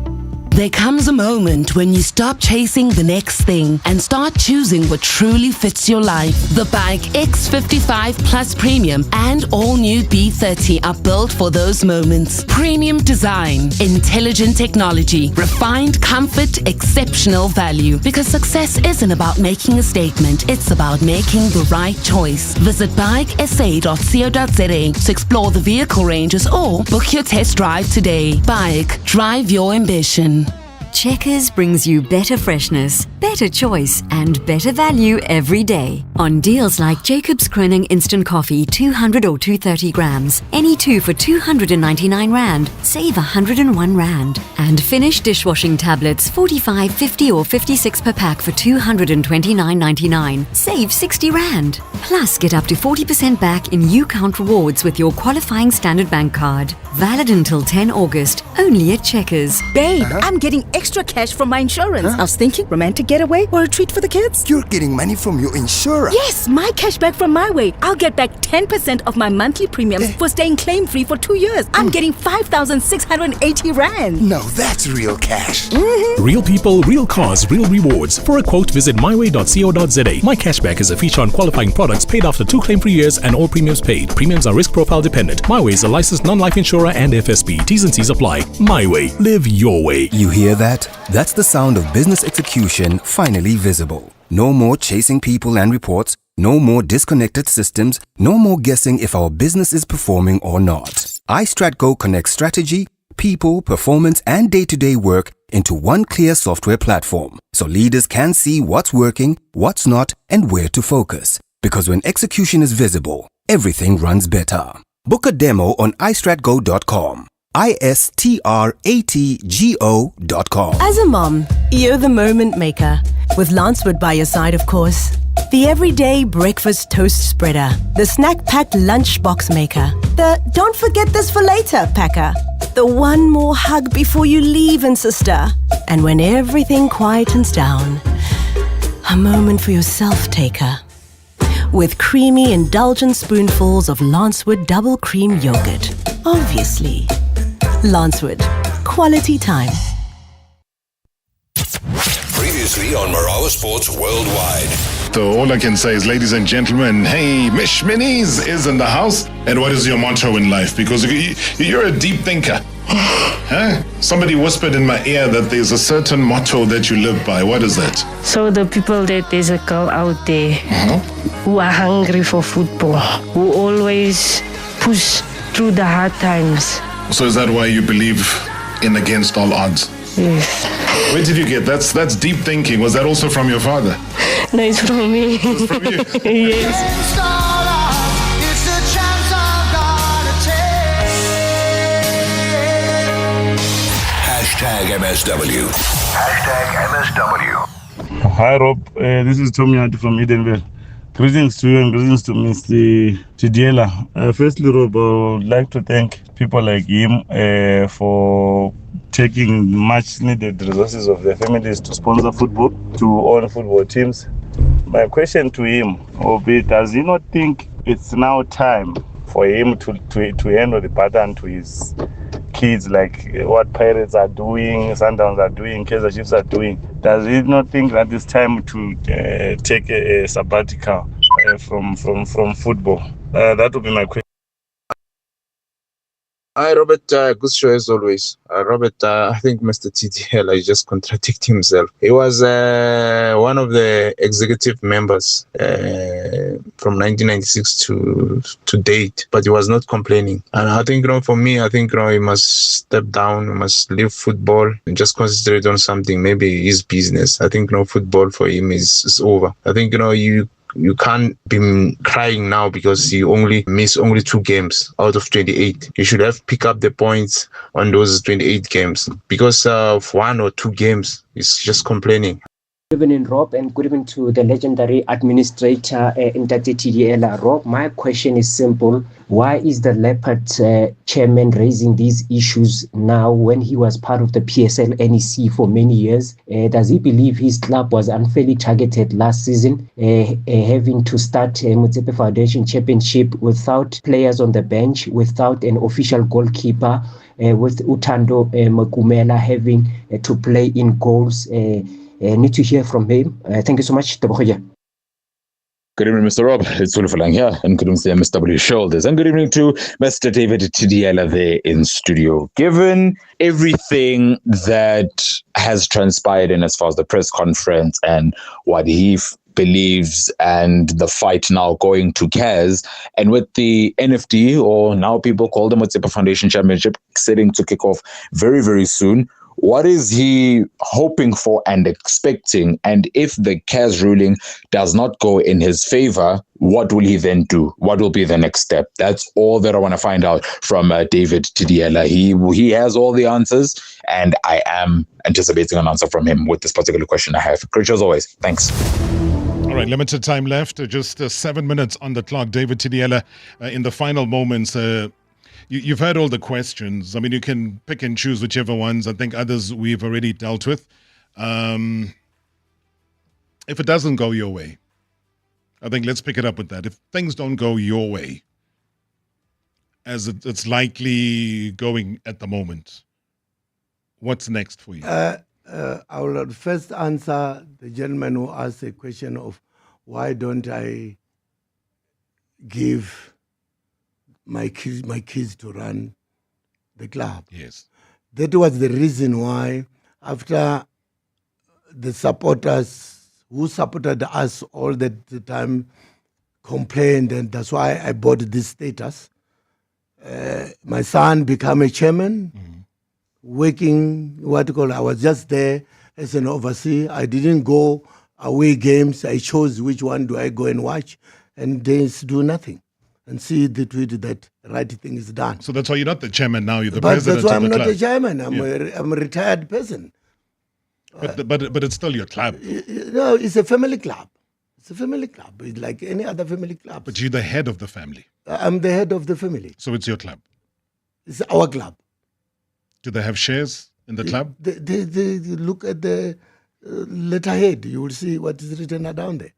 There comes a moment when you stop chasing the next thing and start choosing what truly fits your life. The Bike X55 Plus Premium and all-new B30 are built for those moments. Premium design, intelligent technology, refined comfort, exceptional value. Because success isn't about making a statement, it's about making the right choice. Visit bikesa.co.za to explore the vehicle ranges or book your test drive today. Bike, drive your ambition. Checkers brings you better freshness, better choice, and better value every day. On deals like Jacob's Kroning Instant Coffee 200 or 230 grams, any two for 299 Rand, save 101 Rand. And Finish dishwashing tablets 45, 50 or 56 per pack for 229.99, save 60 Rand. Plus get up to 40% back in U-Count rewards with your qualifying Standard Bank card. Valid until 10 August, only at Checkers. Babe, I'm getting extra cash from my insurance. I was thinking romantic getaway or a treat for the kids. You're getting money from your insurance? Yes, my cash back from my way. I'll get back 10% of my monthly premiums for staying claim-free for 2 years. I'm getting 5,680 Rand. Now that's real cash. Real people, real cars, real rewards. For a quote, visit myway.co.za. My cashback is a feature on qualifying products paid after 2 claim-free years and all premiums paid. Premiums are risk profile dependent. MyWay is a licensed non-life insurer and FSP. T's and C's apply. MyWay. Live your way. You hear that? That's the sound of business execution finally visible. No more chasing people and reports. No more disconnected systems. No more guessing if our business is performing or not. iStratGo connects strategy, people, performance, and day-to-day work into one clear software platform, so leaders can see what's working, what's not, and where to focus. Because when execution is visible, everything runs better. Book a demo on istratgo.com. istratgo.com. As a mom, you're the moment maker. With Lancewood by your side, of course. The everyday breakfast toast spreader. The snack-packed lunchbox maker. The don't forget this for later packer. The one more hug before you leave, sister. And when everything quietens down, a moment for yourself taker. With creamy, indulgent spoonfuls of Lancewood double cream yogurt. Obviously. Lancewood. Quality time. Previously on Marawa Sports Worldwide. So all I can say is, ladies and gentlemen, hey, Mish Minis is in the house. And what is your motto in life? Because you're a deep thinker. Huh? Somebody whispered in my ear that there's a certain motto that you live by. What is that? So the people that there's a girl out there who are hungry for football, who always push through the hard times. So is that why you believe in against all odds? Yes. Where did you get that? That's deep thinking. Was that also from your father? No, it's from me. It's from you? Yes. Hashtag MSW. Hashtag MSW. Hi Rob, this is Tommy Hart from Edenville. Greetings to you and greetings to Mr. Thidiela. Firstly, Rob, I would like to thank people like him for taking much needed resources of their families to sponsor football, to own football teams. My question to him will be, does he not think it's now time for him to handle the pattern to his kids, like what Pirates are doing, Sundowns are doing, Kaizer Chiefs are doing? Does he not think that it's time to take a sabbatical from football? That would be my question. Hi, Robert. Good show as always. Robert, I think Mr. Thidiela is just contradicting himself. He was one of the executive members from 1996 to date, but he was not complaining. And I think, for me, I think, he must step down, he must leave football and just concentrate on something, maybe his business. I think, football for him is over. I think, You can't be crying now because you only miss only 2 games out of 28. You should have pick up the points on those 28 games. Because of 1 or 2 games, it's just complaining. Good evening, Rob, and good evening to the legendary administrator, Ntate Thidiela. Rob, my question is simple. Why is the Leopard chairman raising these issues now when he was part of the PSL NEC for many years? Does he believe his club was unfairly targeted last season, having to start Motsepe Foundation Championship without players on the bench, without an official goalkeeper, with Utando Makumela having to play in goals? Need to hear from him. Thank you so much. Good evening, Mr. Rob. It's Ulufalang here, and good evening to MSW Shoulders. And good evening to Mr. David Thidiela there in studio. Given everything that has transpired in as far as the press conference and what he believes and the fight now going to CAS, and with the NFT, or now people call them Motsepe Foundation Championship, setting to kick off very, very soon, what is he hoping for and expecting? And if the CAS ruling does not go in his favor, what will he then do? What will be the next step? That's all that I want to find out from David Thidiela. He has all the answers, and I am anticipating an answer from him with this particular question I have. Great as always. Thanks. All right, limited time left. Just 7 minutes on the clock. David Thidiela, in the final moments, you've heard all the questions. I mean, you can pick and choose whichever ones. I think others we've already dealt with. If it doesn't go your way, I think let's pick it up with that. If things don't go your way, as it's likely going at the moment, what's next for you? I will first answer the gentleman who asked the question of why don't I give my kids to run the club. Yes. That was the reason why, after the supporters who supported us all the time complained, and that's why I bought this status. My son became a chairman, working, I was just there as an overseer. I didn't go away games. I chose which one do I go and watch, and they do nothing. And see the tweet that right thing is done. So that's why you're not the chairman now. You're the president. That's why of the I'm not club. the chairman. I'm a retired person. But it's still your club. No, it's a family club. It's a family club. It's like any other family club. But you're the head of the family. I'm the head of the family. So it's your club. It's our club. Do they have shares in the club? They look at the letterhead. You will see what is written down there.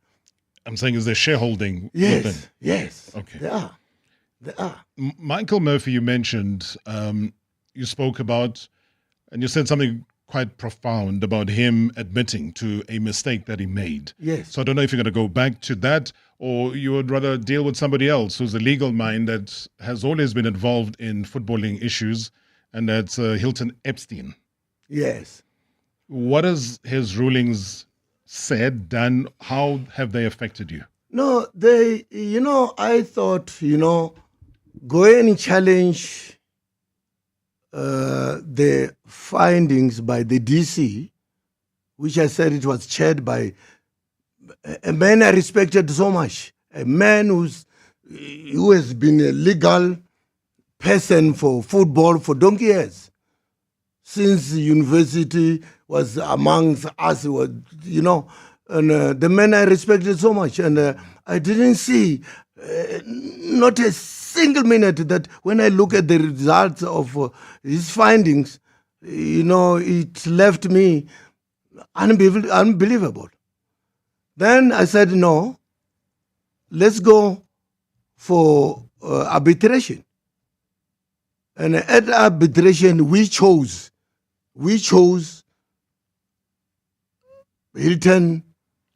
I'm saying, is there shareholding Yes, within? yes. Okay. They are. Michael Murphy, you mentioned, you spoke about, and you said something quite profound about him admitting to a mistake that he made. Yes. So I don't know if you're going to go back to that, or you would rather deal with somebody else who's a legal mind that has always been involved in footballing issues, and that's Hilton Epstein. Yes. What has his rulings said, done? How have they affected you? No, I thought, go and challenge the findings by the DC, which I said it was chaired by a man I respected so much, a man who has been a legal person for football for donkey years. Since the university was amongst us, and the man I respected so much, and I didn't see not a single minute that when I look at the results of his findings, it left me unbelievable. Then I said, no, let's go for arbitration. And at arbitration, we chose Hilton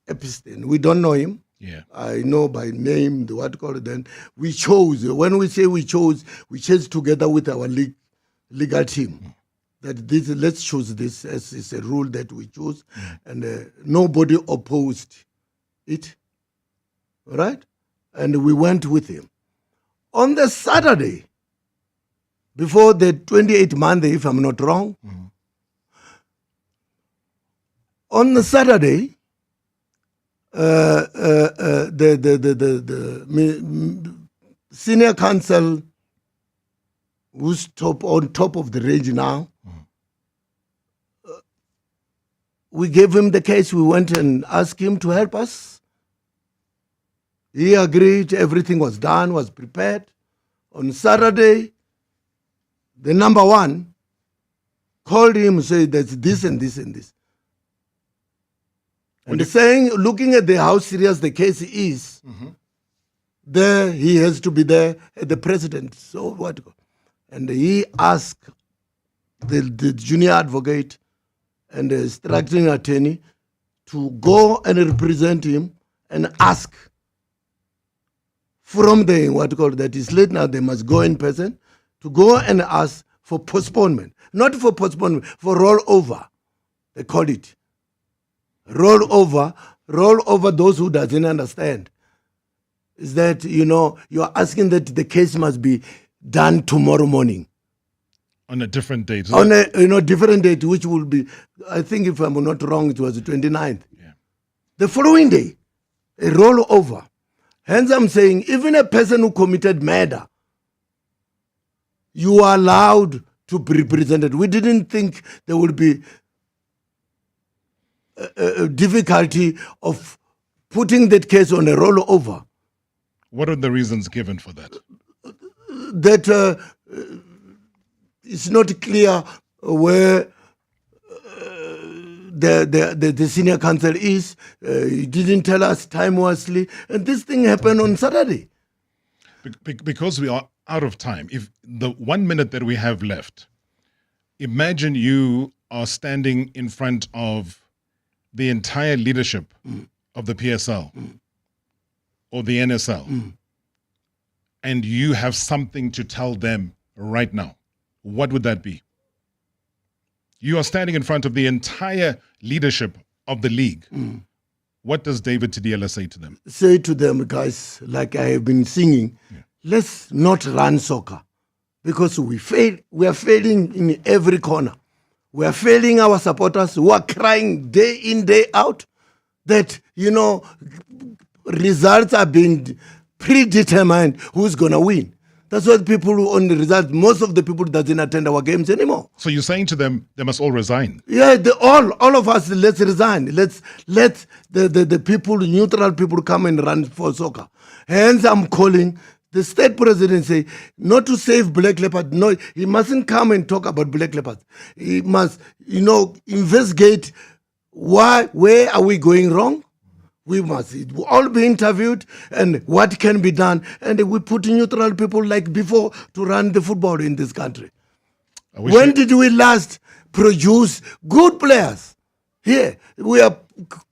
Epstein. We don't know him. Yeah. I know by name, then we chose. When we say we chose together with our legal team. That let's choose this as is a rule that we chose. And nobody opposed it. All right? And we went with him. On the Saturday, before the 28th Monday, if I'm not wrong, on the Saturday, senior counsel who's on top of the range now. We gave him the case. We went and asked him to help us. He agreed. Everything was done, was prepared. On Saturday, the number one called him and said, there's this and this and this. And saying, looking at how serious the case is, there he has to be there at the president. So what? And he asked the junior advocate and the structuring attorney to go and represent him and ask from that is late now, they must go in person, to go and ask for postponement. Not for postponement, for rollover. They call it. Roll over those who doesn't understand. Is that, you're asking that the case must be done tomorrow morning. On a different date. On a different date, which will be, I think if I'm not wrong, it was the 29th. Yeah. The following day, a rollover. Hence I'm saying, even a person who committed murder, you are allowed to be represented. We didn't think there would be a difficulty of putting that case on a rollover. What are the reasons given for that? That it's not clear where the senior counsel is. He didn't tell us timelessly. And this thing happened on Saturday. Because we are out of time, if the 1 minute that we have left, imagine you are standing in front of the entire leadership of the PSL or the NSL, and you have something to tell them right now. What would that be? You are standing in front of the entire leadership of the league. What does David Thidiela say to them? Say to them, guys, like I have been singing, let's not run soccer because we fail. We are failing in every corner. We are failing our supporters who are crying day in, day out that, results are being predetermined who's going to win. That's what people who own the results, most of the people doesn't attend our games anymore. So you're saying to them, they must all resign? Yeah, all of us, let's resign. Let's let the people, neutral people come and run for soccer. Hence, I'm calling the state president, say, not to save black leopards. No, he mustn't come and talk about black leopards. He must, investigate where are we going wrong? We must all be interviewed and what can be done. And we put neutral people like before to run the football in this country. When did we last produce good players? Here, we are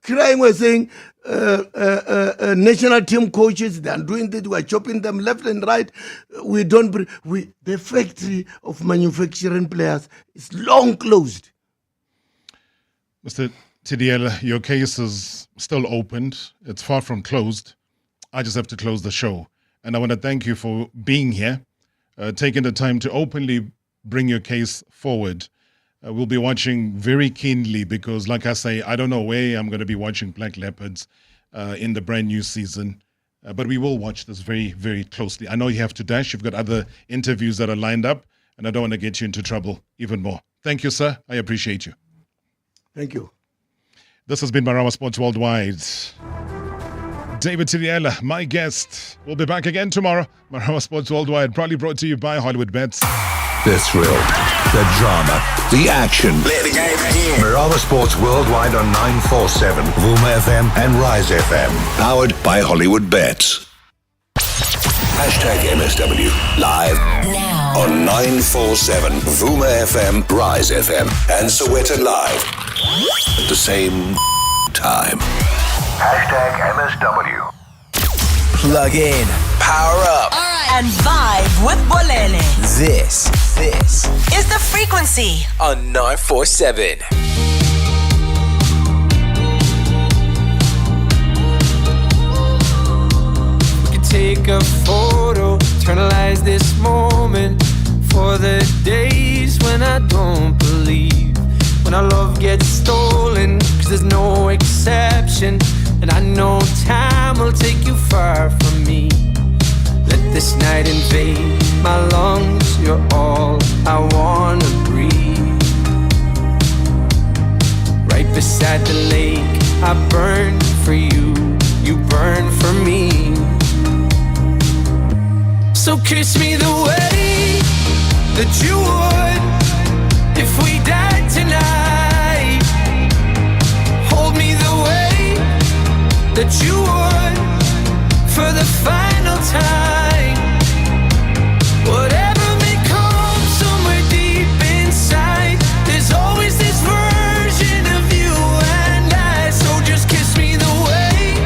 crying, we're saying national team coaches, they are doing this, we're chopping them left and right. The factory of manufacturing players is long closed. Mr. Thidiela, your case is still opened. It's far from closed. I just have to close the show. And I want to thank you for being here, taking the time to openly bring your case forward. We'll be watching very keenly because, like I say, I don't know where I'm going to be watching Black Leopards in the brand new season. But we will watch this very, very closely. I know you have to dash. You've got other interviews that are lined up, and I don't want to get you into trouble even more. Thank you, sir. I appreciate you. Thank you. This has been Marawa Sports Worldwide. David Thidiela, my guest. We'll be back again tomorrow. Marawa Sports Worldwide, proudly brought to you by Hollywood Bets. The thrill, the drama, the action. Play the game again. Marawa Sports Worldwide on 947, Vuma FM and Rise FM. Powered by Hollywood Bets. #MSW live now on 947 Vuma FM, Rise FM, and Soweto Live at the same time. #MSW. Plug in, power up, and vibe with Bolele. This is the frequency on 947. Take a photo, eternalize this moment for the days when I don't believe, when our love gets stolen, 'cause there's no exception and I know time will take you far from me. Let this night invade my lungs. You're all I wanna breathe. Right beside the lake, I burn for you, you burn for me. So kiss me the way that you would if we died tonight. Hold me the way that you would for the final time. Whatever may come somewhere deep inside, there's always this version of you and I. So just kiss me the way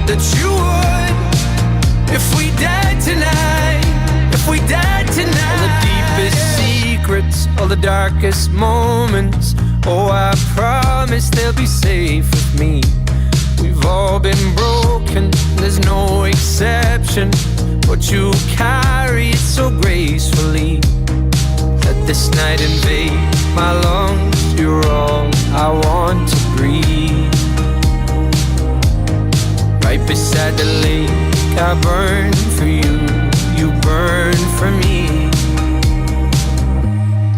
that you would if we died tonight. If we died tonight. All the deepest secrets, all the darkest moments, oh, I promise they'll be safe with me. We've all been broken, there's no exception, but you carry it so gracefully. Let this night invade my lungs. You're all I want to breathe. Right beside the lake, I burn for you, you burn for me.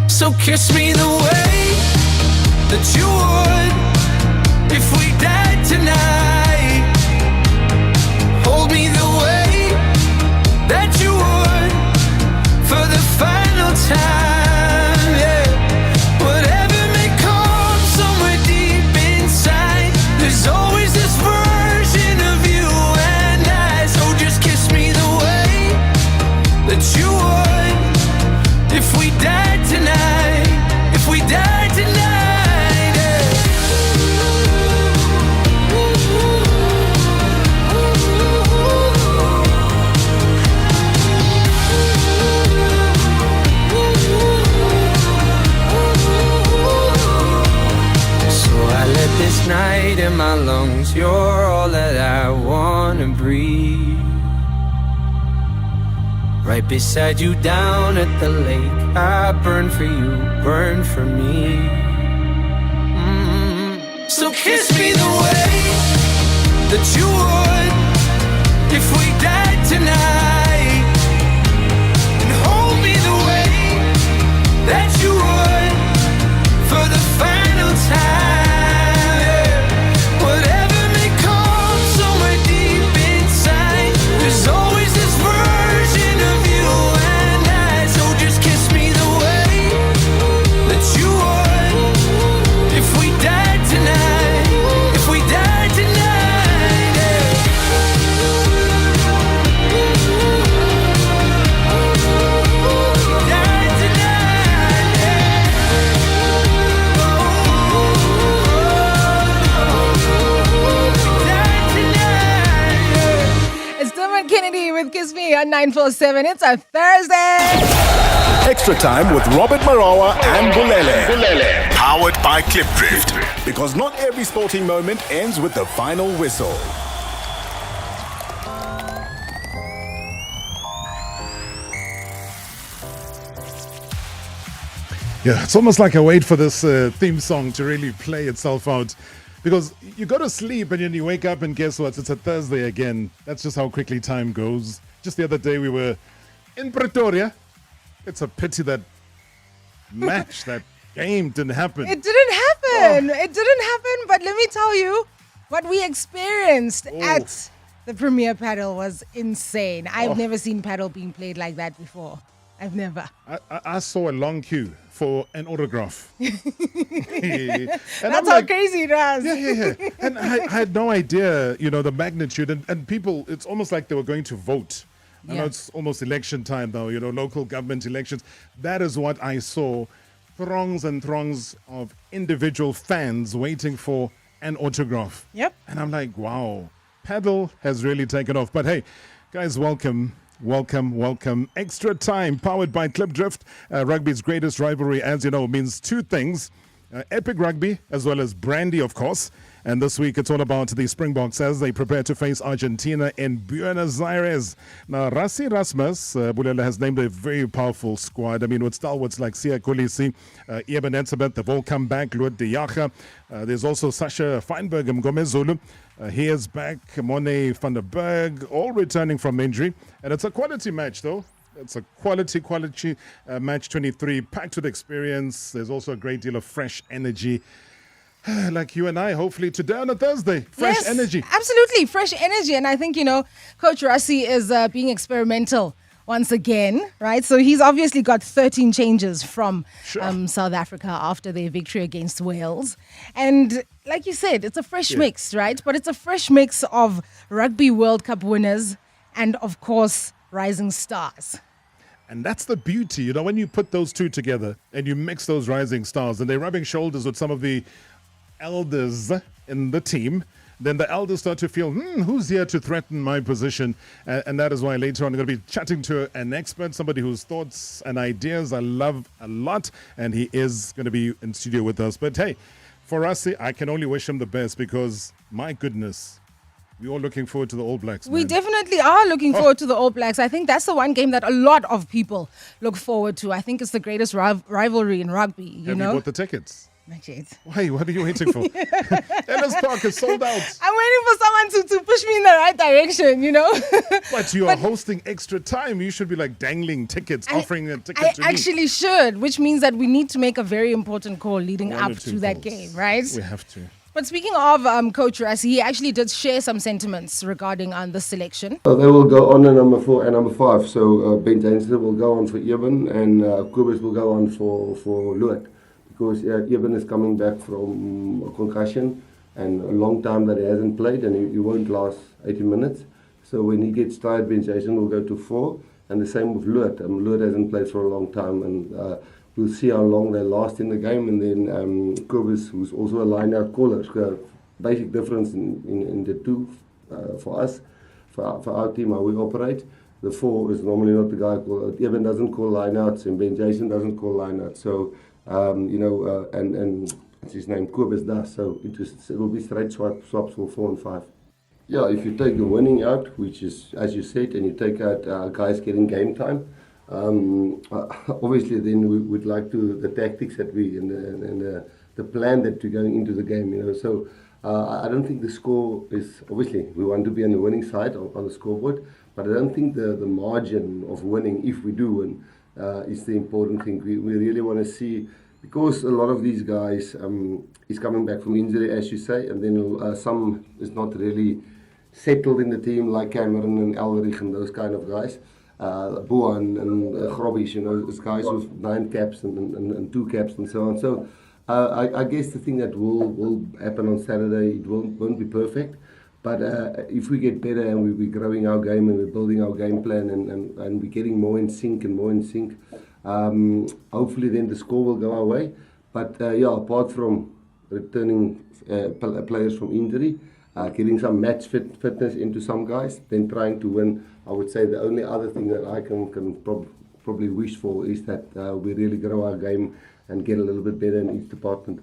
So kiss me the way that you would if we died tonight. Hold me the way that you would for the final time, yeah. Whatever may come somewhere deep inside, there's always this version of you and I. So just kiss me the way that you would if we died tonight. If we died tonight, yeah. So I let this night in my lungs. You're all that I wanna breathe. Right beside you down at the lake, I burn for you, burn for me. So kiss me the way that you would if we died tonight, and hold me the way that you would for the final time, yeah. Whatever may come somewhere deep inside, there's always this version of you and I. So just kiss me the way that you would if we died tonight. If we died tonight, yeah. Died tonight, It's Dermot Kennedy with Kiss Me on 947. It's a Thursday. Extra time with Robert Marawa and Bulele. Powered by Clipdrift. Because not every sporting moment ends with the final whistle. Yeah, it's almost like I wait for this theme song to really play itself out. Because you go to sleep and then you wake up and guess what? It's a Thursday again. That's just how quickly time goes. Just the other day we were in Pretoria. It's a pity that match, that game didn't happen. It didn't happen. It didn't happen. But let me tell you, what we experienced at the Premier Paddle was insane. I've never seen paddle being played like that before. I've never. I saw a long queue for an autograph. That's how crazy it was. Yeah. And I had no idea, the magnitude. And people, it's almost like they were going to vote. I know it's almost election time now, local government elections. That is what I saw. Throngs and throngs of individual fans waiting for an autograph. Yep. And I'm like, wow, paddle has really taken off. But hey, guys, welcome. Extra time, powered by Clipdrift. Rugby's greatest rivalry, as you know, means two things. Epic rugby, as well as brandy, of course. And this week it's all about the Springboks as they prepare to face Argentina in Buenos Aires. Now, Rassi Rasmus, Bulele has named a very powerful squad. I mean, with stalwarts like Sia Kolisi, Eben Etzebeth, they've all come back, Luat de Jager. There's also Sasha Feinberg and Gomezulu. He is back, Mone van der Berg, all returning from injury. And it's a quality match, though. It's a quality match 23, packed with experience. There's also a great deal of fresh energy. Like you and I, hopefully today on a Thursday. Fresh energy. Absolutely, fresh energy. And I think, Coach Rassi is being experimental once again, right? So he's obviously got 13 changes from South Africa after their victory against Wales. And like you said, it's a fresh mix, right? But it's a fresh mix of Rugby World Cup winners and, of course, rising stars. And that's the beauty, when you put those two together and you mix those rising stars and they're rubbing shoulders with some of the elders in the team, then the elders start to feel, who's here to threaten my position? And that is why later on I'm going to be chatting to an expert, somebody whose thoughts and ideas I love a lot, and he is going to be in studio with us. But hey, for us, I can only wish him the best because, my goodness, we're all looking forward to the All Blacks. We definitely are looking forward to the All Blacks. I think that's the one game that a lot of people look forward to. I think it's the greatest rivalry in rugby, Have you bought the tickets? Not yet. Why? What are you waiting for? Ellis Park is sold out. I'm waiting for someone to push me in the right direction, But you are hosting extra time. You should be like dangling tickets, offering a ticket to me. I actually should, which means that we need to make a very important call leading up to that game, right? We have to. But speaking of Coach Rassi, he actually did share some sentiments regarding the selection. They will go on in number 4 and number 5. So Ben Jansen will go on for Eben and Kobus will go on for Luat. Because Eben is coming back from a concussion and a long time that he hasn't played and he won't last 80 minutes. So when he gets tired, Ben Jansen will go to 4. And the same with Luat. Luat hasn't played for a long time and we'll see how long they last in the game. And then Kobus, who's also a line-out caller, basic difference in the two for us, for our team, how we operate. The 4 is normally not the guy called. Eben doesn't call line-outs and Ben Jansen doesn't call line-outs. So, and what's his name? Kobus does. So it will be straight swaps for 4 and 5. Yeah, if you take the winning out, which is, as you said, and you take out guys getting game time, obviously then we would like to the tactics that we and the plan that we're going into the game, so I don't think the score is, obviously we want to be on the winning side on the scoreboard, but I don't think the margin of winning, if we do win, is the important thing. We really want to see, because a lot of these guys is coming back from injury, as you say, and then some is not really settled in the team, like Cameron and Elrich and those kind of guys. Boan and Grobbies, those guys with 9 caps and 2 caps and so on. So I guess the thing that will happen on Saturday, it won't be perfect. But if we get better and we're growing our game and we're building our game plan and we're getting more in sync, hopefully then the score will go our way. But apart from returning players from injury, getting some match fitness into some guys, then trying to win. I would say the only other thing that I can probably wish for is that we really grow our game and get a little bit better in each department.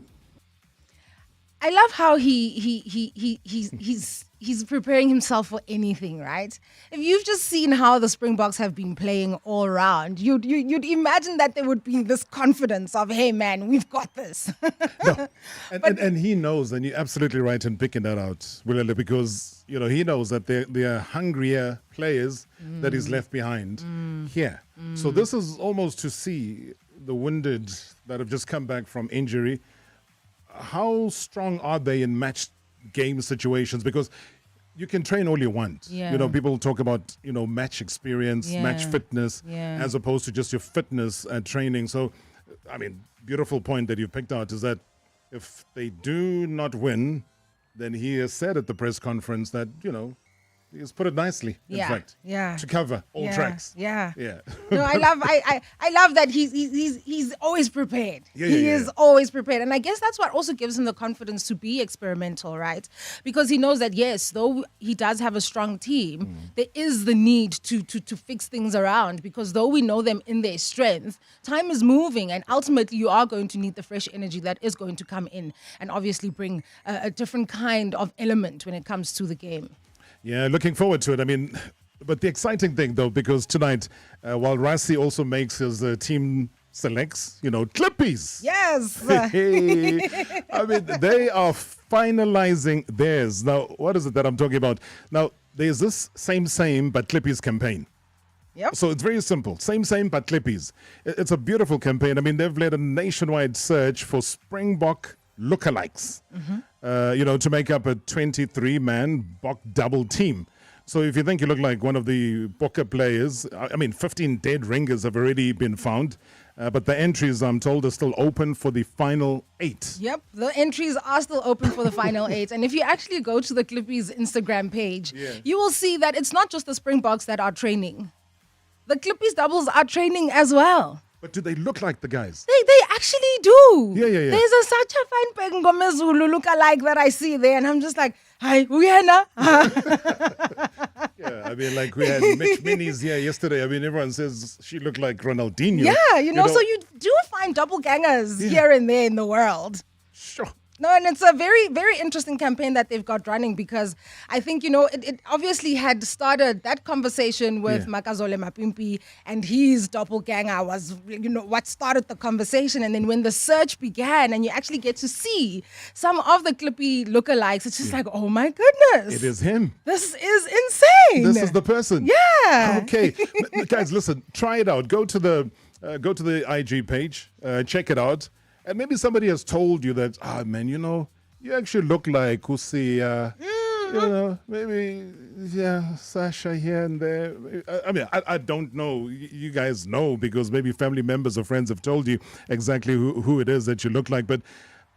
I love how he's preparing himself for anything, right? If you've just seen how the Springboks have been playing all around, you'd imagine that there would be this confidence of, hey man, we've got this. No. And he knows, and you're absolutely right in picking that out, Willele, because he knows that there are hungrier players that he's left behind here. So this is almost to see the wounded that have just come back from injury. How strong are they in match game situations? Because you can train all you want. Yeah. People talk about, match experience, match fitness, as opposed to just your fitness and training. So, beautiful point that you picked out is that if they do not win, then he has said at the press conference that, He's put it nicely, in Yeah, fact. yeah. To cover all Yeah, tracks. yeah. Yeah. No, I love that he's always prepared. Yeah, he yeah, is yeah. always prepared. And I guess that's what also gives him the confidence to be experimental, right? Because he knows that yes, though he does have a strong team, there is the need to fix things around, because though we know them in their strength, time is moving, and ultimately you are going to need the fresh energy that is going to come in and obviously bring a different kind of element when it comes to the game. Yeah, looking forward to it. I mean, but the exciting thing, though, because tonight, while Rassi also makes his team selects, Clippies. Yes. Hey, I mean, they are finalizing theirs. Now, what is it that I'm talking about? Now, there's this same, but Clippies campaign. Yep. So it's very simple. Same, but Clippies. It's a beautiful campaign. I mean, they've led a nationwide search for Springbok lookalikes, to make up a 23-man Bok double team. So if you think you look like one of the Bokke players, 15 dead ringers have already been found, but the entries, I'm told, are still open for the final 8. Yep, the entries are still open for the final 8. And if you actually go to the Clippies Instagram page, you will see that it's not just the Springboks that are training. The Clippies doubles are training as well. But do they look like the guys? They actually do. Yeah. There's such a fine Pengomezulu look-alike that I see there, and I'm just like, hi, Uyena. Yeah, I mean, like we had Mitch Minis here yesterday. I mean, everyone says she looked like Ronaldinho. Yeah, so you do find doppelgangers here and there in the world. Sure. No, and it's a very, very interesting campaign that they've got running, because I think, it obviously had started that conversation with Makazole Mapimpi, and his doppelganger was, what started the conversation. And then when the search began and you actually get to see some of the Clippy lookalikes, it's just like, oh my goodness. It is him. This is insane. This is the person. Yeah. Okay. Guys, listen, try it out. Go to the IG page, check it out. And maybe somebody has told you that, man, you actually look like Kusi, maybe, Sasha here and there. I don't know. You guys know, because maybe family members or friends have told you exactly who it is that you look like. But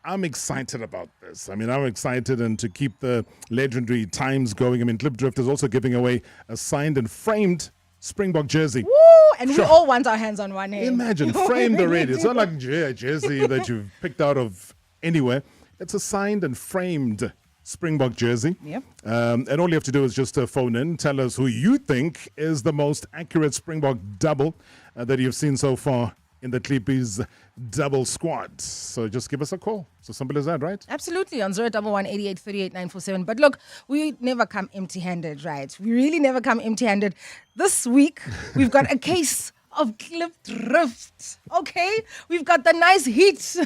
I'm excited about this. I'm excited, and to keep the legendary times going. Klipdrift is also giving away a signed and framed Springbok jersey. Woo! And we all want our hands on one hand. Imagine, framed already. It's not like a jersey that you've picked out of anywhere. It's a signed and framed Springbok jersey. Yep. And all you have to do is just phone in. Tell us who you think is the most accurate Springbok double that you've seen so far in the Clippies double squad. So just give us a call. So simple as that, right? Absolutely, on 011 88 38 947. But look, we never come empty-handed, right? We really never come empty-handed. This week, we've got a case of Klipdrift. Okay? We've got the nice heat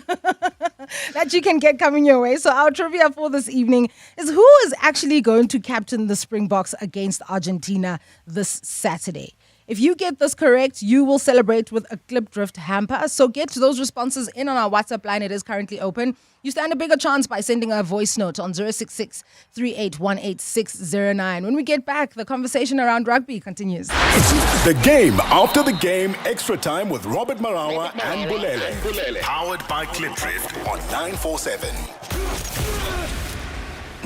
that you can get coming your way. So our trivia for this evening is, who is actually going to captain the Springboks against Argentina this Saturday? If you get this correct, you will celebrate with a Klipdrift hamper. So get those responses in on our WhatsApp line. It is currently open. You stand a bigger chance by sending a voice note on 066 3818 When we get back, the conversation around rugby continues. The game after the game, extra time with Robert Marawa and Bulele. Powered by Klipdrift on 947.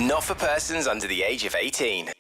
Not for persons under the age of 18.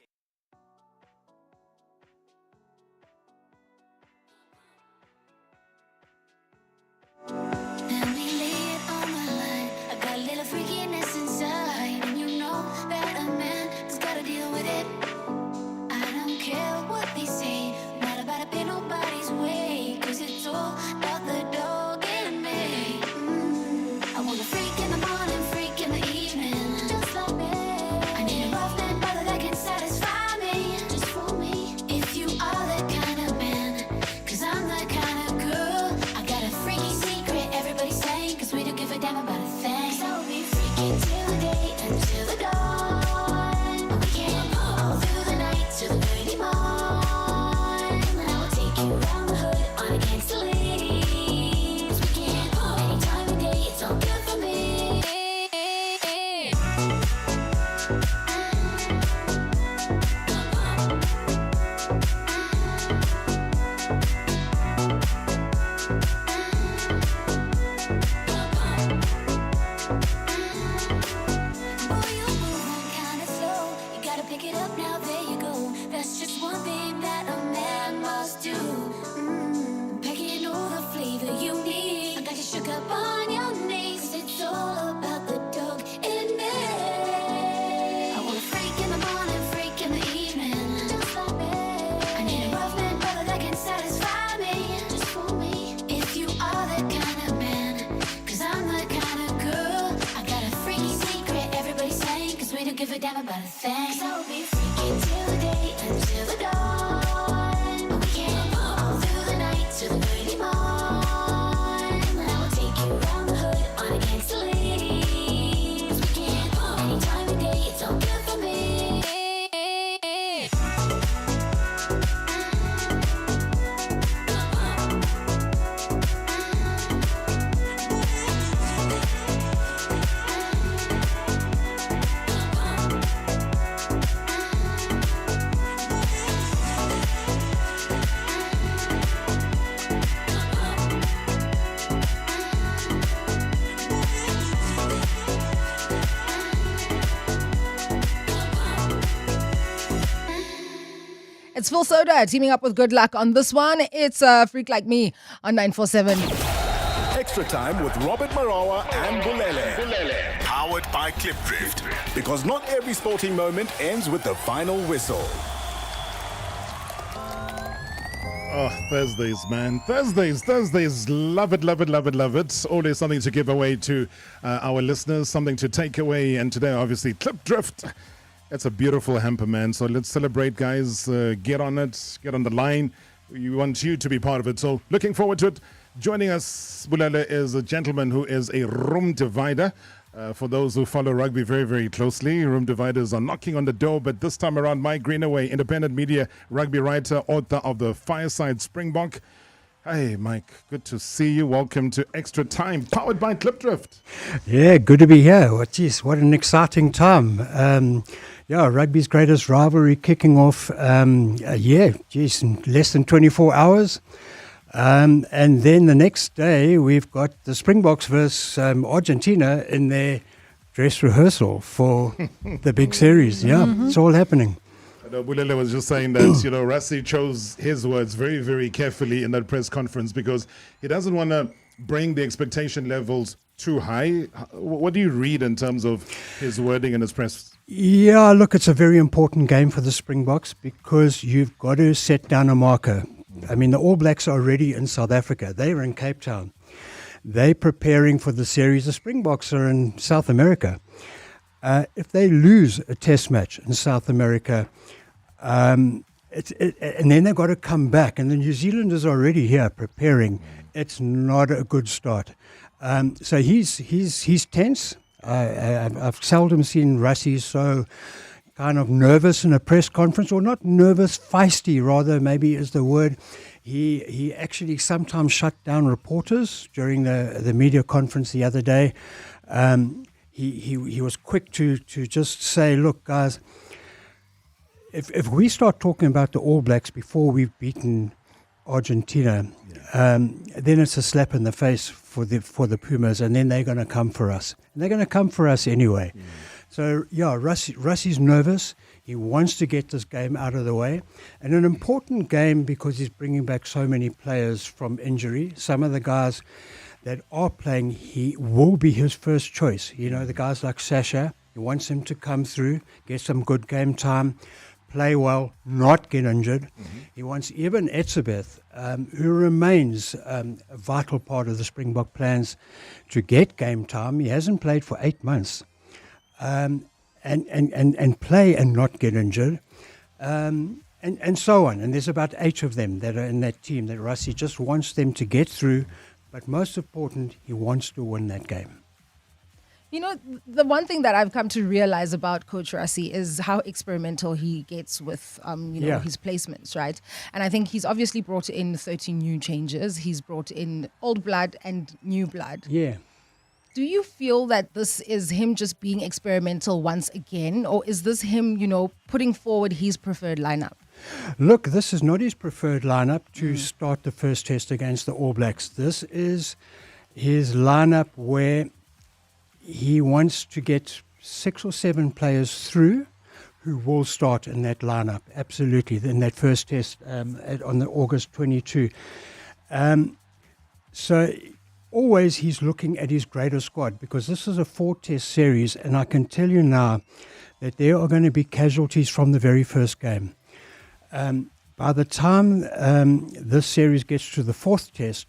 never better thing. 'Cause I will be freaking till the day until the dawn. We can go all through the night to the early morn. I will take you around the hood on a gangster leash. We can go any time of day, it's all good for me. It's Phil Soda teaming up with Good Luck on this one. It's a Freak Like Me on 947. Extra time with Robert Marawa and Bulele. Powered by Clipdrift. Because not every sporting moment ends with the final whistle. Oh, Thursdays, man. Thursdays. Love it. Always something to give away to our listeners, something to take away. And today, obviously, Clipdrift. It's a beautiful hamper, man. So let's celebrate, guys. Get on it. Get on the line. We want you to be part of it. So looking forward to it. Joining us, Bulele, is a gentleman who is a room divider. For those who follow rugby very, very closely, room dividers are knocking on the door. But this time around, Mike Greenaway, independent media, rugby writer, author of the Fireside Springbok. Hey, Mike, good to see you. Welcome to Extra Time, powered by Clipdrift. Yeah, good to be here. What an exciting time. Rugby's greatest rivalry kicking off, in less than 24 hours. And then the next day, we've got the Springboks versus Argentina in their dress rehearsal for the big series. Yeah, It's all happening. Bulele was just saying that, Rassie chose his words very, very carefully in that press conference because he doesn't want to bring the expectation levels too high. What do you read in terms of his wording in his press? Yeah, look, it's a very important game for the Springboks because you've got to set down a marker. I mean, the All Blacks are already in South Africa. They're in Cape Town. They're preparing for the series. The Springboks are in South America. If they lose a test match in South America, and then they've got to come back, and the New Zealanders are already here preparing. It's not a good start. So he's tense. I've seldom seen Rassie so kind of nervous in a press conference, or not nervous, feisty rather, maybe is the word. He actually sometimes shut down reporters during the media conference the other day. He was quick to just say, look, guys, if we start talking about the All Blacks before we've beaten Argentina, then it's a slap in the face for the Pumas, and then they're going to come for us. And they're going to come for us anyway. So, Rassie's nervous. He wants to get this game out of the way. And an important game because he's bringing back so many players from injury. Some of the guys that are playing, he will be his first choice. The guys like Sasha, he wants him to come through, get some good game time, play well, not get injured. He wants Eben Etzebeth, who remains a vital part of the Springbok plans, to get game time. He hasn't played for 8 months. And play and not get injured, and so on. And there's about 8 of them that are in that team that Rassie just wants them to get through, but most important, he wants to win that game. The one thing that I've come to realize about Coach Rassie is how experimental he gets with, his placements, right? And I think he's obviously brought in 13 new changes. He's brought in old blood and new blood. Yeah. Do you feel that this is him just being experimental once again, or is this him, putting forward his preferred lineup? Look, this is not his preferred lineup to start the first test against the All Blacks. This is his lineup where he wants to get 6 or 7 players through who will start in that lineup, absolutely, in that first test on the August 22. So always he's looking at his greater squad because this is a 4-test series, and I can tell you now that there are going to be casualties from the very first game. By the time this series gets to the 4th test,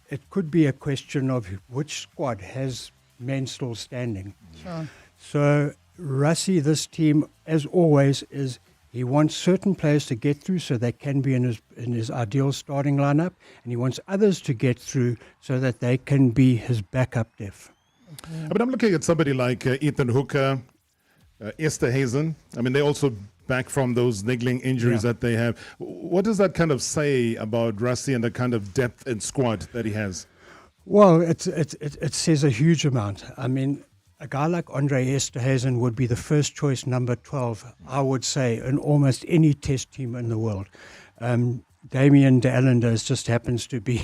it could be a question of which squad has men still standing. Sure. So Rassie, this team, as always, he wants certain players to get through so they can be in his ideal starting lineup, and he wants others to get through so that they can be his backup depth. But I'm looking at somebody like Ethan Hooker, Esther Hazen. I mean, they're also back from those niggling injuries that they have. What does that kind of say about Rassie and the kind of depth and squad that he has? Well, it says a huge amount. I mean, a guy like Andre Esterhuizen would be the first choice number 12, I would say, in almost any test team in the world. Damien de Allenders just happens to be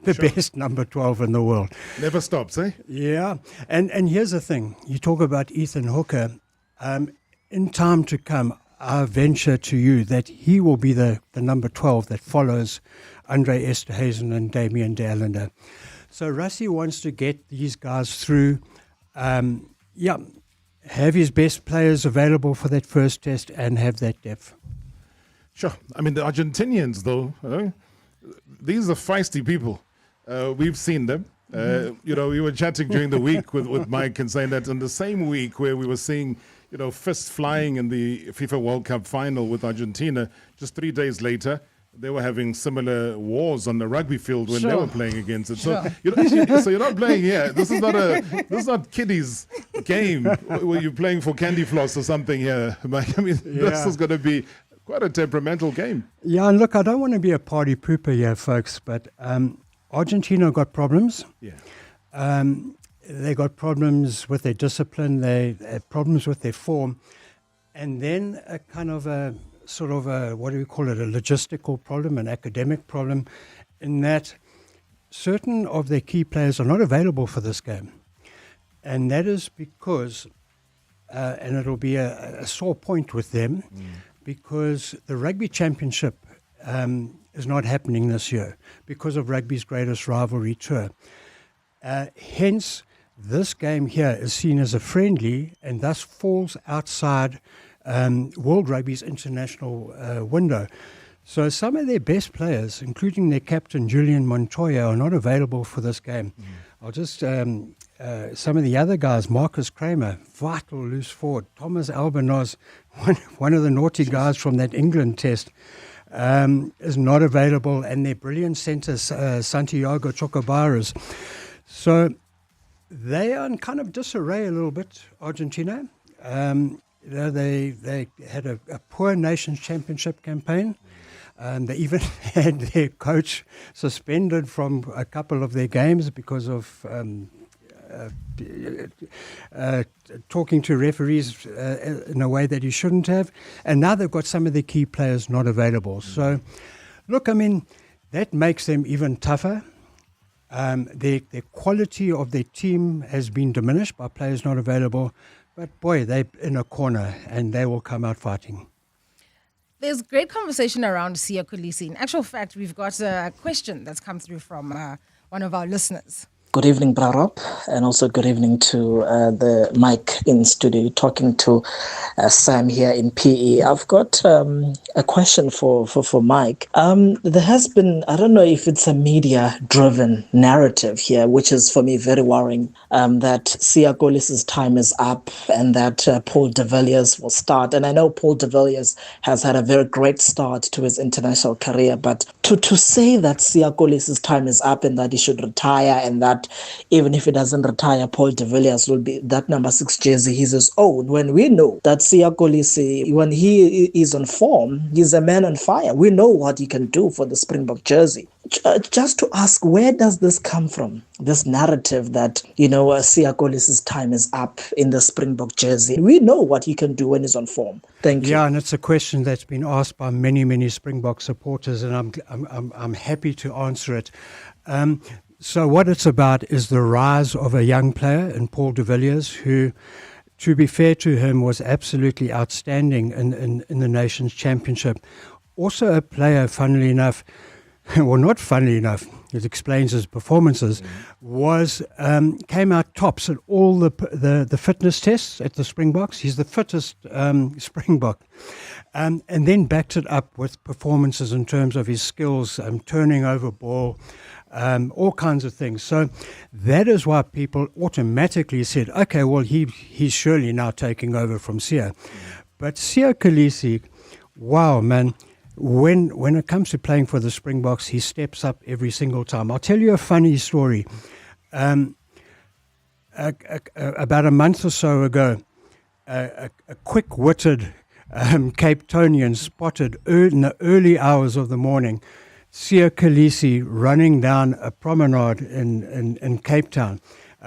the best number 12 in the world. Never stops, eh? Yeah. And here's the thing. You talk about Ethan Hooker. In time to come, I venture to you that he will be the number 12 that follows Andre Esterhuizen and Damien de Allender. So Rassie wants to get these guys through. Have his best players available for that first test and have that depth. Sure. I mean, the Argentinians, though, these are feisty people. We've seen them. We were chatting during the week with Mike and saying that in the same week where we were seeing, fists flying in the FIFA World Cup final with Argentina, just 3 days later, they were having similar wars on the rugby field when they were playing against it. So, so you're not playing here. This is not kiddies game where you're playing for candy floss or something here. I mean, this is going to be quite a temperamental game. Yeah, and look, I don't want to be a party pooper here, folks, but Argentina got problems. Yeah. They got problems with their discipline. They had problems with their form. And then a kind of a sort of a, what do we call it, a logistical problem, an academic problem, in that certain of their key players are not available for this game. And that is because, and it'll be a sore point with them, because the Rugby Championship is not happening this year because of rugby's greatest rivalry tour. Hence, this game here is seen as a friendly and thus falls outside World Rugby's international window. So some of their best players, including their captain Julian Montoya, are not available for this game. I'll just, some of the other guys, Marcus Kramer, vital loose forward, Thomas Albanos, one of the naughty guys from that England test, is not available, and their brilliant centre, Santiago Chocobaras. So they are in kind of disarray a little bit, Argentina. They had a poor Nations Championship campaign. They even had their coach suspended from a couple of their games because of talking to referees in a way that he shouldn't have. And now they've got some of their key players not available. So, look, I mean, that makes them even tougher. The quality of their team has been diminished by players not available. But boy, they're in a corner and they will come out fighting. There's great conversation around Siya Kolisi. In actual fact, we've got a question that's come through from one of our listeners. Good evening, Brarop, and also good evening to the mic in studio, talking to Sam here in PE. I've got a question for Mike. There has been, I don't know if it's a media-driven narrative here, which is for me very worrying, that Siya Kolisi's time is up and that Paul de Villiers will start. And I know Paul de Villiers has had a very great start to his international career, but to say that Siya Kolisi's time is up and that he should retire, and that even if he doesn't retire, Paul de Villiers will be that number 6 jersey, he's his own, when we know that Siya Kolisi, when he is on form, he's a man on fire. We know what he can do for the Springbok jersey. Just to ask, where does this come from? This narrative that, Siya Kolisi's time is up in the Springbok jersey. We know what he can do when he's on form. Thank you. Yeah, and it's a question that's been asked by many, many Springbok supporters, and I'm happy to answer it. So what it's about is the rise of a young player in Paul de Villiers, who, to be fair to him, was absolutely outstanding in the Nations Championship. Also a player, funnily enough, well, not funnily enough, it explains his performances, came out tops at all the fitness tests at the Springboks. He's the fittest Springbok. And then backed it up with performances in terms of his skills, turning over ball, all kinds of things. So that is why people automatically said, okay, well, he's surely now taking over from Sia. But Sia Kolisi, wow, man, when it comes to playing for the Springboks, he steps up every single time. I'll tell you a funny story. About a month or so ago, a quick-witted Cape Townian spotted in the early hours of the morning Sia Kolisi running down a promenade in Cape Town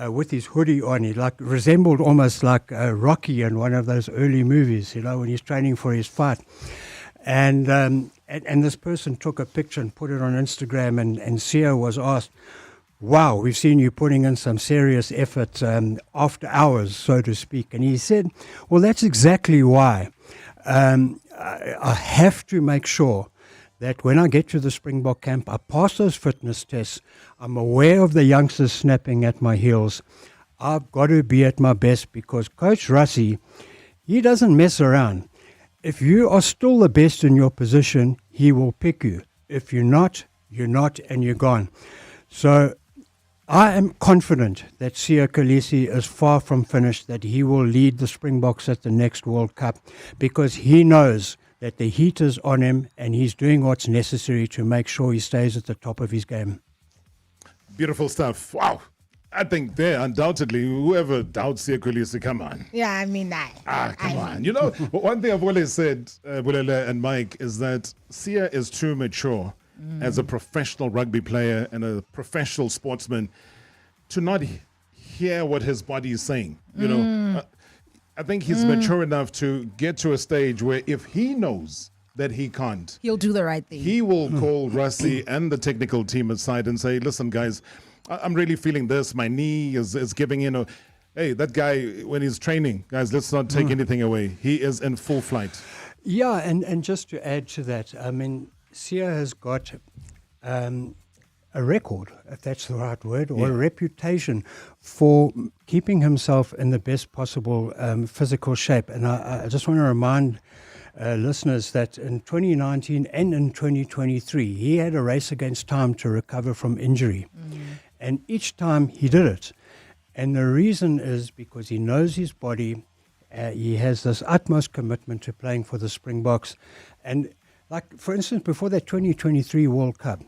with his hoodie on. He resembled almost like Rocky in one of those early movies, when he's training for his fight. And this person took a picture and put it on Instagram, and Sia was asked, wow, we've seen you putting in some serious effort after hours, so to speak. And he said, well, that's exactly why I have to make sure that when I get to the Springbok camp, I pass those fitness tests. I'm aware of the youngsters snapping at my heels. I've got to be at my best because Coach Rassie, he doesn't mess around. If you are still the best in your position, he will pick you. If you're not, and you're gone. So I am confident that Sia Kolisi is far from finished, that he will lead the Springboks at the next World Cup because he knows that the heat is on him and he's doing what's necessary to make sure he stays at the top of his game. Beautiful stuff. Wow. I think there, undoubtedly, whoever doubts Sia Kolisi, come on. Yeah, I mean that. Come on. One thing I've always said, Bulele and Mike, is that Sia is too mature as a professional rugby player and a professional sportsman to not hear what his body is saying. I think he's mature enough to get to a stage where if he knows that he can't, he'll do the right thing. He will call Rassie and the technical team aside and say, listen, guys, I'm really feeling this. My knee is giving in. Hey, that guy, when he's training, guys, let's not take anything away. He is in full flight. Yeah, and just to add to that, I mean, Sia has got a record, if that's the right word, or a reputation for keeping himself in the best possible physical shape. And I just want to remind listeners that in 2019 and in 2023, he had a race against time to recover from injury. And each time he did it. And the reason is because he knows his body. He has this utmost commitment to playing for the Springboks. And like, for instance, before that 2023 World Cup,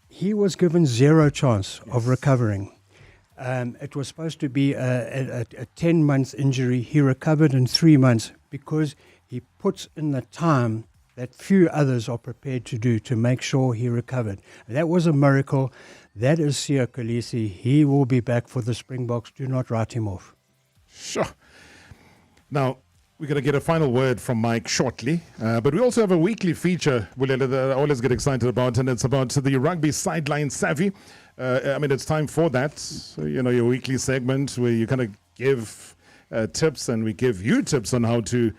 he was given zero chance of recovering. It was supposed to be a 10-month injury. He recovered in 3 months because he puts in the time that few others are prepared to do to make sure he recovered. And that was a miracle. That is Sia Kolisi. He will be back for the Springboks. Do not write him off. Sure. Now, we're going to get a final word from Mike shortly, but we also have a weekly feature that I always get excited about, and it's about the Rugby Sideline Savvy. It's time for that, your weekly segment where you kind of give tips, and we give you tips on how to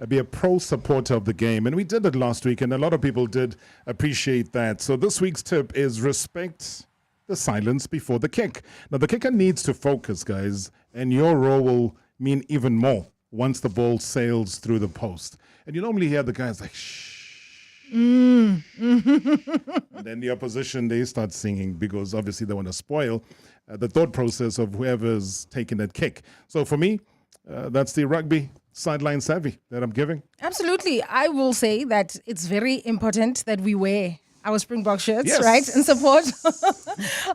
be a pro supporter of the game. And we did it last week, and a lot of people did appreciate that. So this week's tip is respect the silence before the kick. Now, the kicker needs to focus, guys, and your role will mean even more once the ball sails through the post. And you normally hear the guys like, shh. And then the opposition, they start singing because obviously they want to spoil the thought process of whoever's taking that kick. So for me, that's the Rugby Sideline Savvy that I'm giving. Absolutely. I will say that it's very important that we wear our Springbok shirts, Yes. right, in support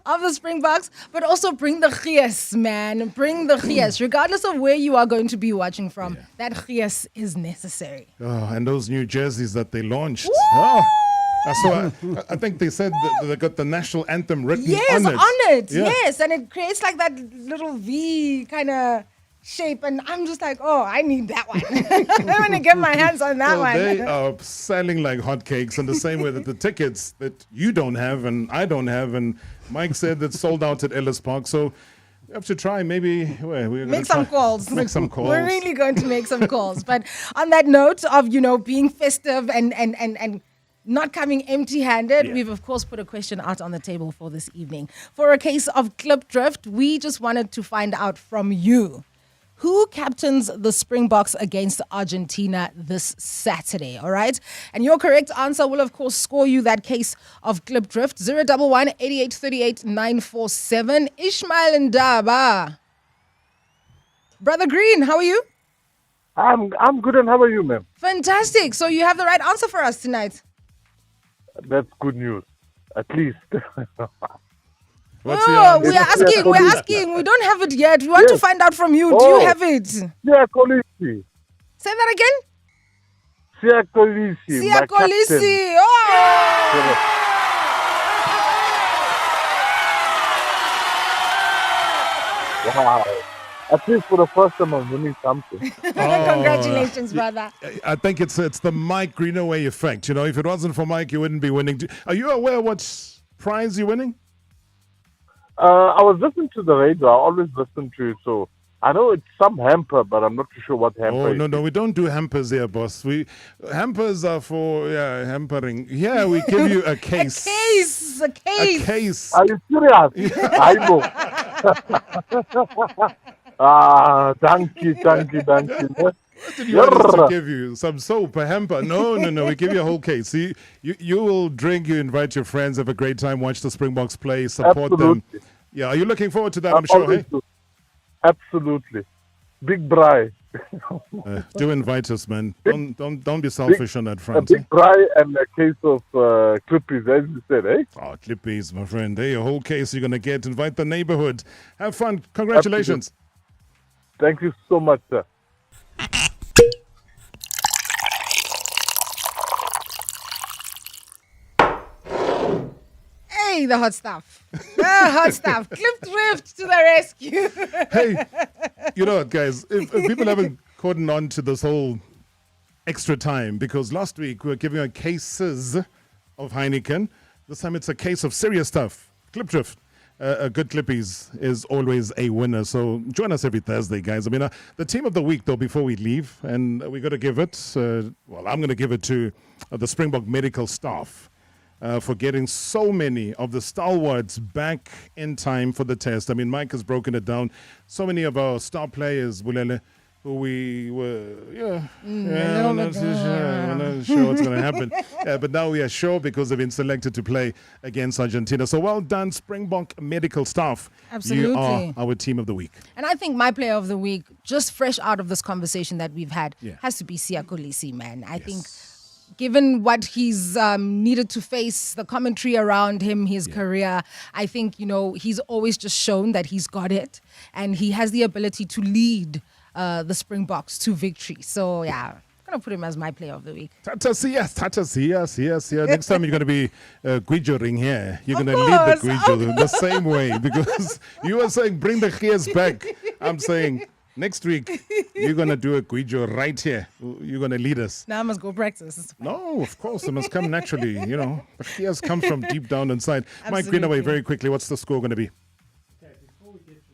of the Springboks, but also bring the gees, man. Bring the gees. Regardless of where you are going to be watching from, that gees is necessary. Oh, and those new jerseys that they launched. Woo! Oh, I think they said that they got the national anthem written Yes, on it. on it. Yeah. Yes, and it creates like that little V kind of shape, and I'm just like, oh, I need that one. I'm going to get my hands on that one. They are selling like hotcakes in the same way that the tickets that you don't have and I don't have, and Mike said that sold out at Ellis Park. So we have to try. Maybe we're Make some calls. Make some calls. We're really going to make some calls. But on that note of, being festive and not coming empty-handed, we've of course put a question out on the table for this evening. For a case of clip drift, we just wanted to find out from you, Who captains the Springboks against Argentina this Saturday? All right. And your correct answer will, of course, score you that case of Clip Drift. 011 8838 947. Ishmael Ndaba. Brother Green, how are you? I'm good, and how are you, ma'am? Fantastic. So you have the right answer for us tonight. That's good news, at least. What's the Oh, answer? we're asking. We don't have it yet. We want to find out from you. Do you have it? Say Siakolisi. that again. Siakolisi. my captain. Siakolisi. Oh! Wow. At least for the first time, I'm winning something. Congratulations, brother. I think it's the Mike Greenaway effect. You know, if it wasn't for Mike, you wouldn't be winning. Are you aware what prize you're winning? I was listening to the radio. I always listen to it, so I know it's some hamper, but I'm not too sure what hamper. Oh, no, we don't do hampers here, boss. Hampers are for hampering. Yeah, we give you a case. A case. A case. Are you serious? I know. Thank you. What did you want us to give you? Some soap, a hamper? No. We give you a whole case. See, you will drink, you invite your friends, have a great time, watch the Springboks play, support them. Yeah, are you looking forward to that? I'm sure, hey? Absolutely. Big braai. Do invite us, man. Don't be selfish on that front. A big braai and a case of clippies, as you said, eh? Oh, clippies, my friend. There, your whole case you're going to get. Invite the neighborhood. Have fun. Congratulations. Absolutely. Thank you so much, sir. Hey, the hot stuff. Hot stuff. Clip Drift to the rescue. Hey, you know what, guys? If people haven't caught on to this whole extra time, because last week we were giving out cases of Heineken. This time it's a case of serious stuff. Clip Drift. A good Clippies is always a winner. So join us every Thursday, guys. I mean, the team of the week, though, before we leave, and we got to give it, I'm going to give it to the Springbok medical staff. For getting so many of the stalwarts back in time for the test. I mean, Mike has broken it down. So many of our star players, Bulele, who we were, we're not sure what's going to happen. But now we are sure because they've been selected to play against Argentina. So well done, Springbok medical staff. Absolutely. You are our team of the week. And I think my player of the week, just fresh out of this conversation that we've had, has to be Siakolisi, man. I think given what he's needed to face, the commentary around him, his career, I think, he's always just shown that he's got it and he has the ability to lead the Springboks to victory. So, yeah, I'm going to put him as my player of the week. Tata, yes. Next time you're going to be Guijoring here. You're going to lead the Guijo the same way because you were saying bring the gears back. I'm saying next week, you're going to do a Guijo right here. You're going to lead us. Now I must go practice. No, of course. It must come naturally. The gears come from deep down inside. Absolutely. Mike Greenaway, very quickly, what's the score going to be?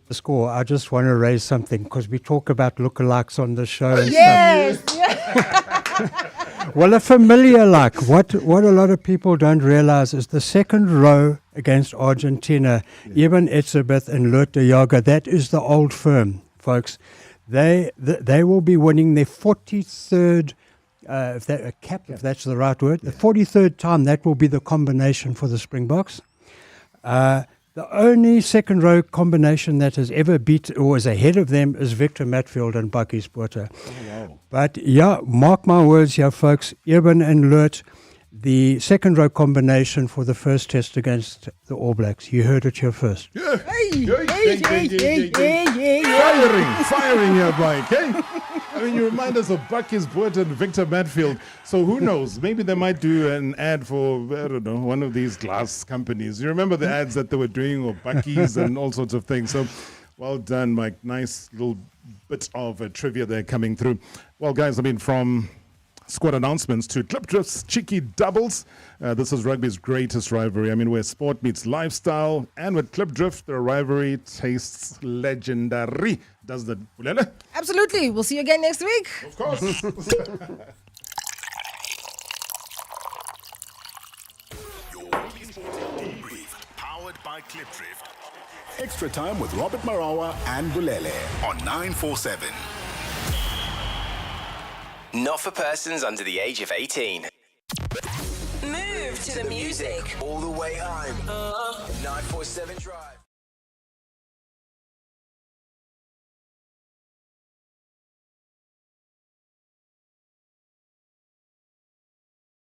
The score, I just want to raise something because we talk about lookalikes on the show. And Yes. stuff. Well, a familiar like. What a lot of people don't realize is the second row against Argentina, Eben Etzebeth and Loet de Jager, that is the old firm, folks. They will be winning their 43rd if that's the right word, the 43rd time that will be the combination for the Springboks. The only second row combination that has ever beat or is ahead of them is Victor Matfield and Bucky Sporter. Oh, wow. But yeah, mark my words here, folks. Eben and Loet, the second row combination for the first test against the All Blacks. You heard it here first. Yeah. Firing here, Mike. Hey? I mean, you remind us of Bucky's Boat and Victor Matfield. So who knows? Maybe they might do an ad for, I don't know, one of these glass companies. You remember the ads that they were doing, or Bucky's and all sorts of things. So well done, Mike. Nice little bit of trivia there coming through. Well, guys, I mean, from squad announcements to Clip Drift's cheeky doubles. This is rugby's greatest rivalry. I mean, where sport meets lifestyle. And with Clip Drift, the rivalry tastes legendary. Does the Bulele? Absolutely. We'll see you again next week. Of course. Powered by Clip Drift. Extra Time with Robert Marawa and Bulele on 947. Not for persons under the age of 18. Move to the music. All the way home. 947 Drive.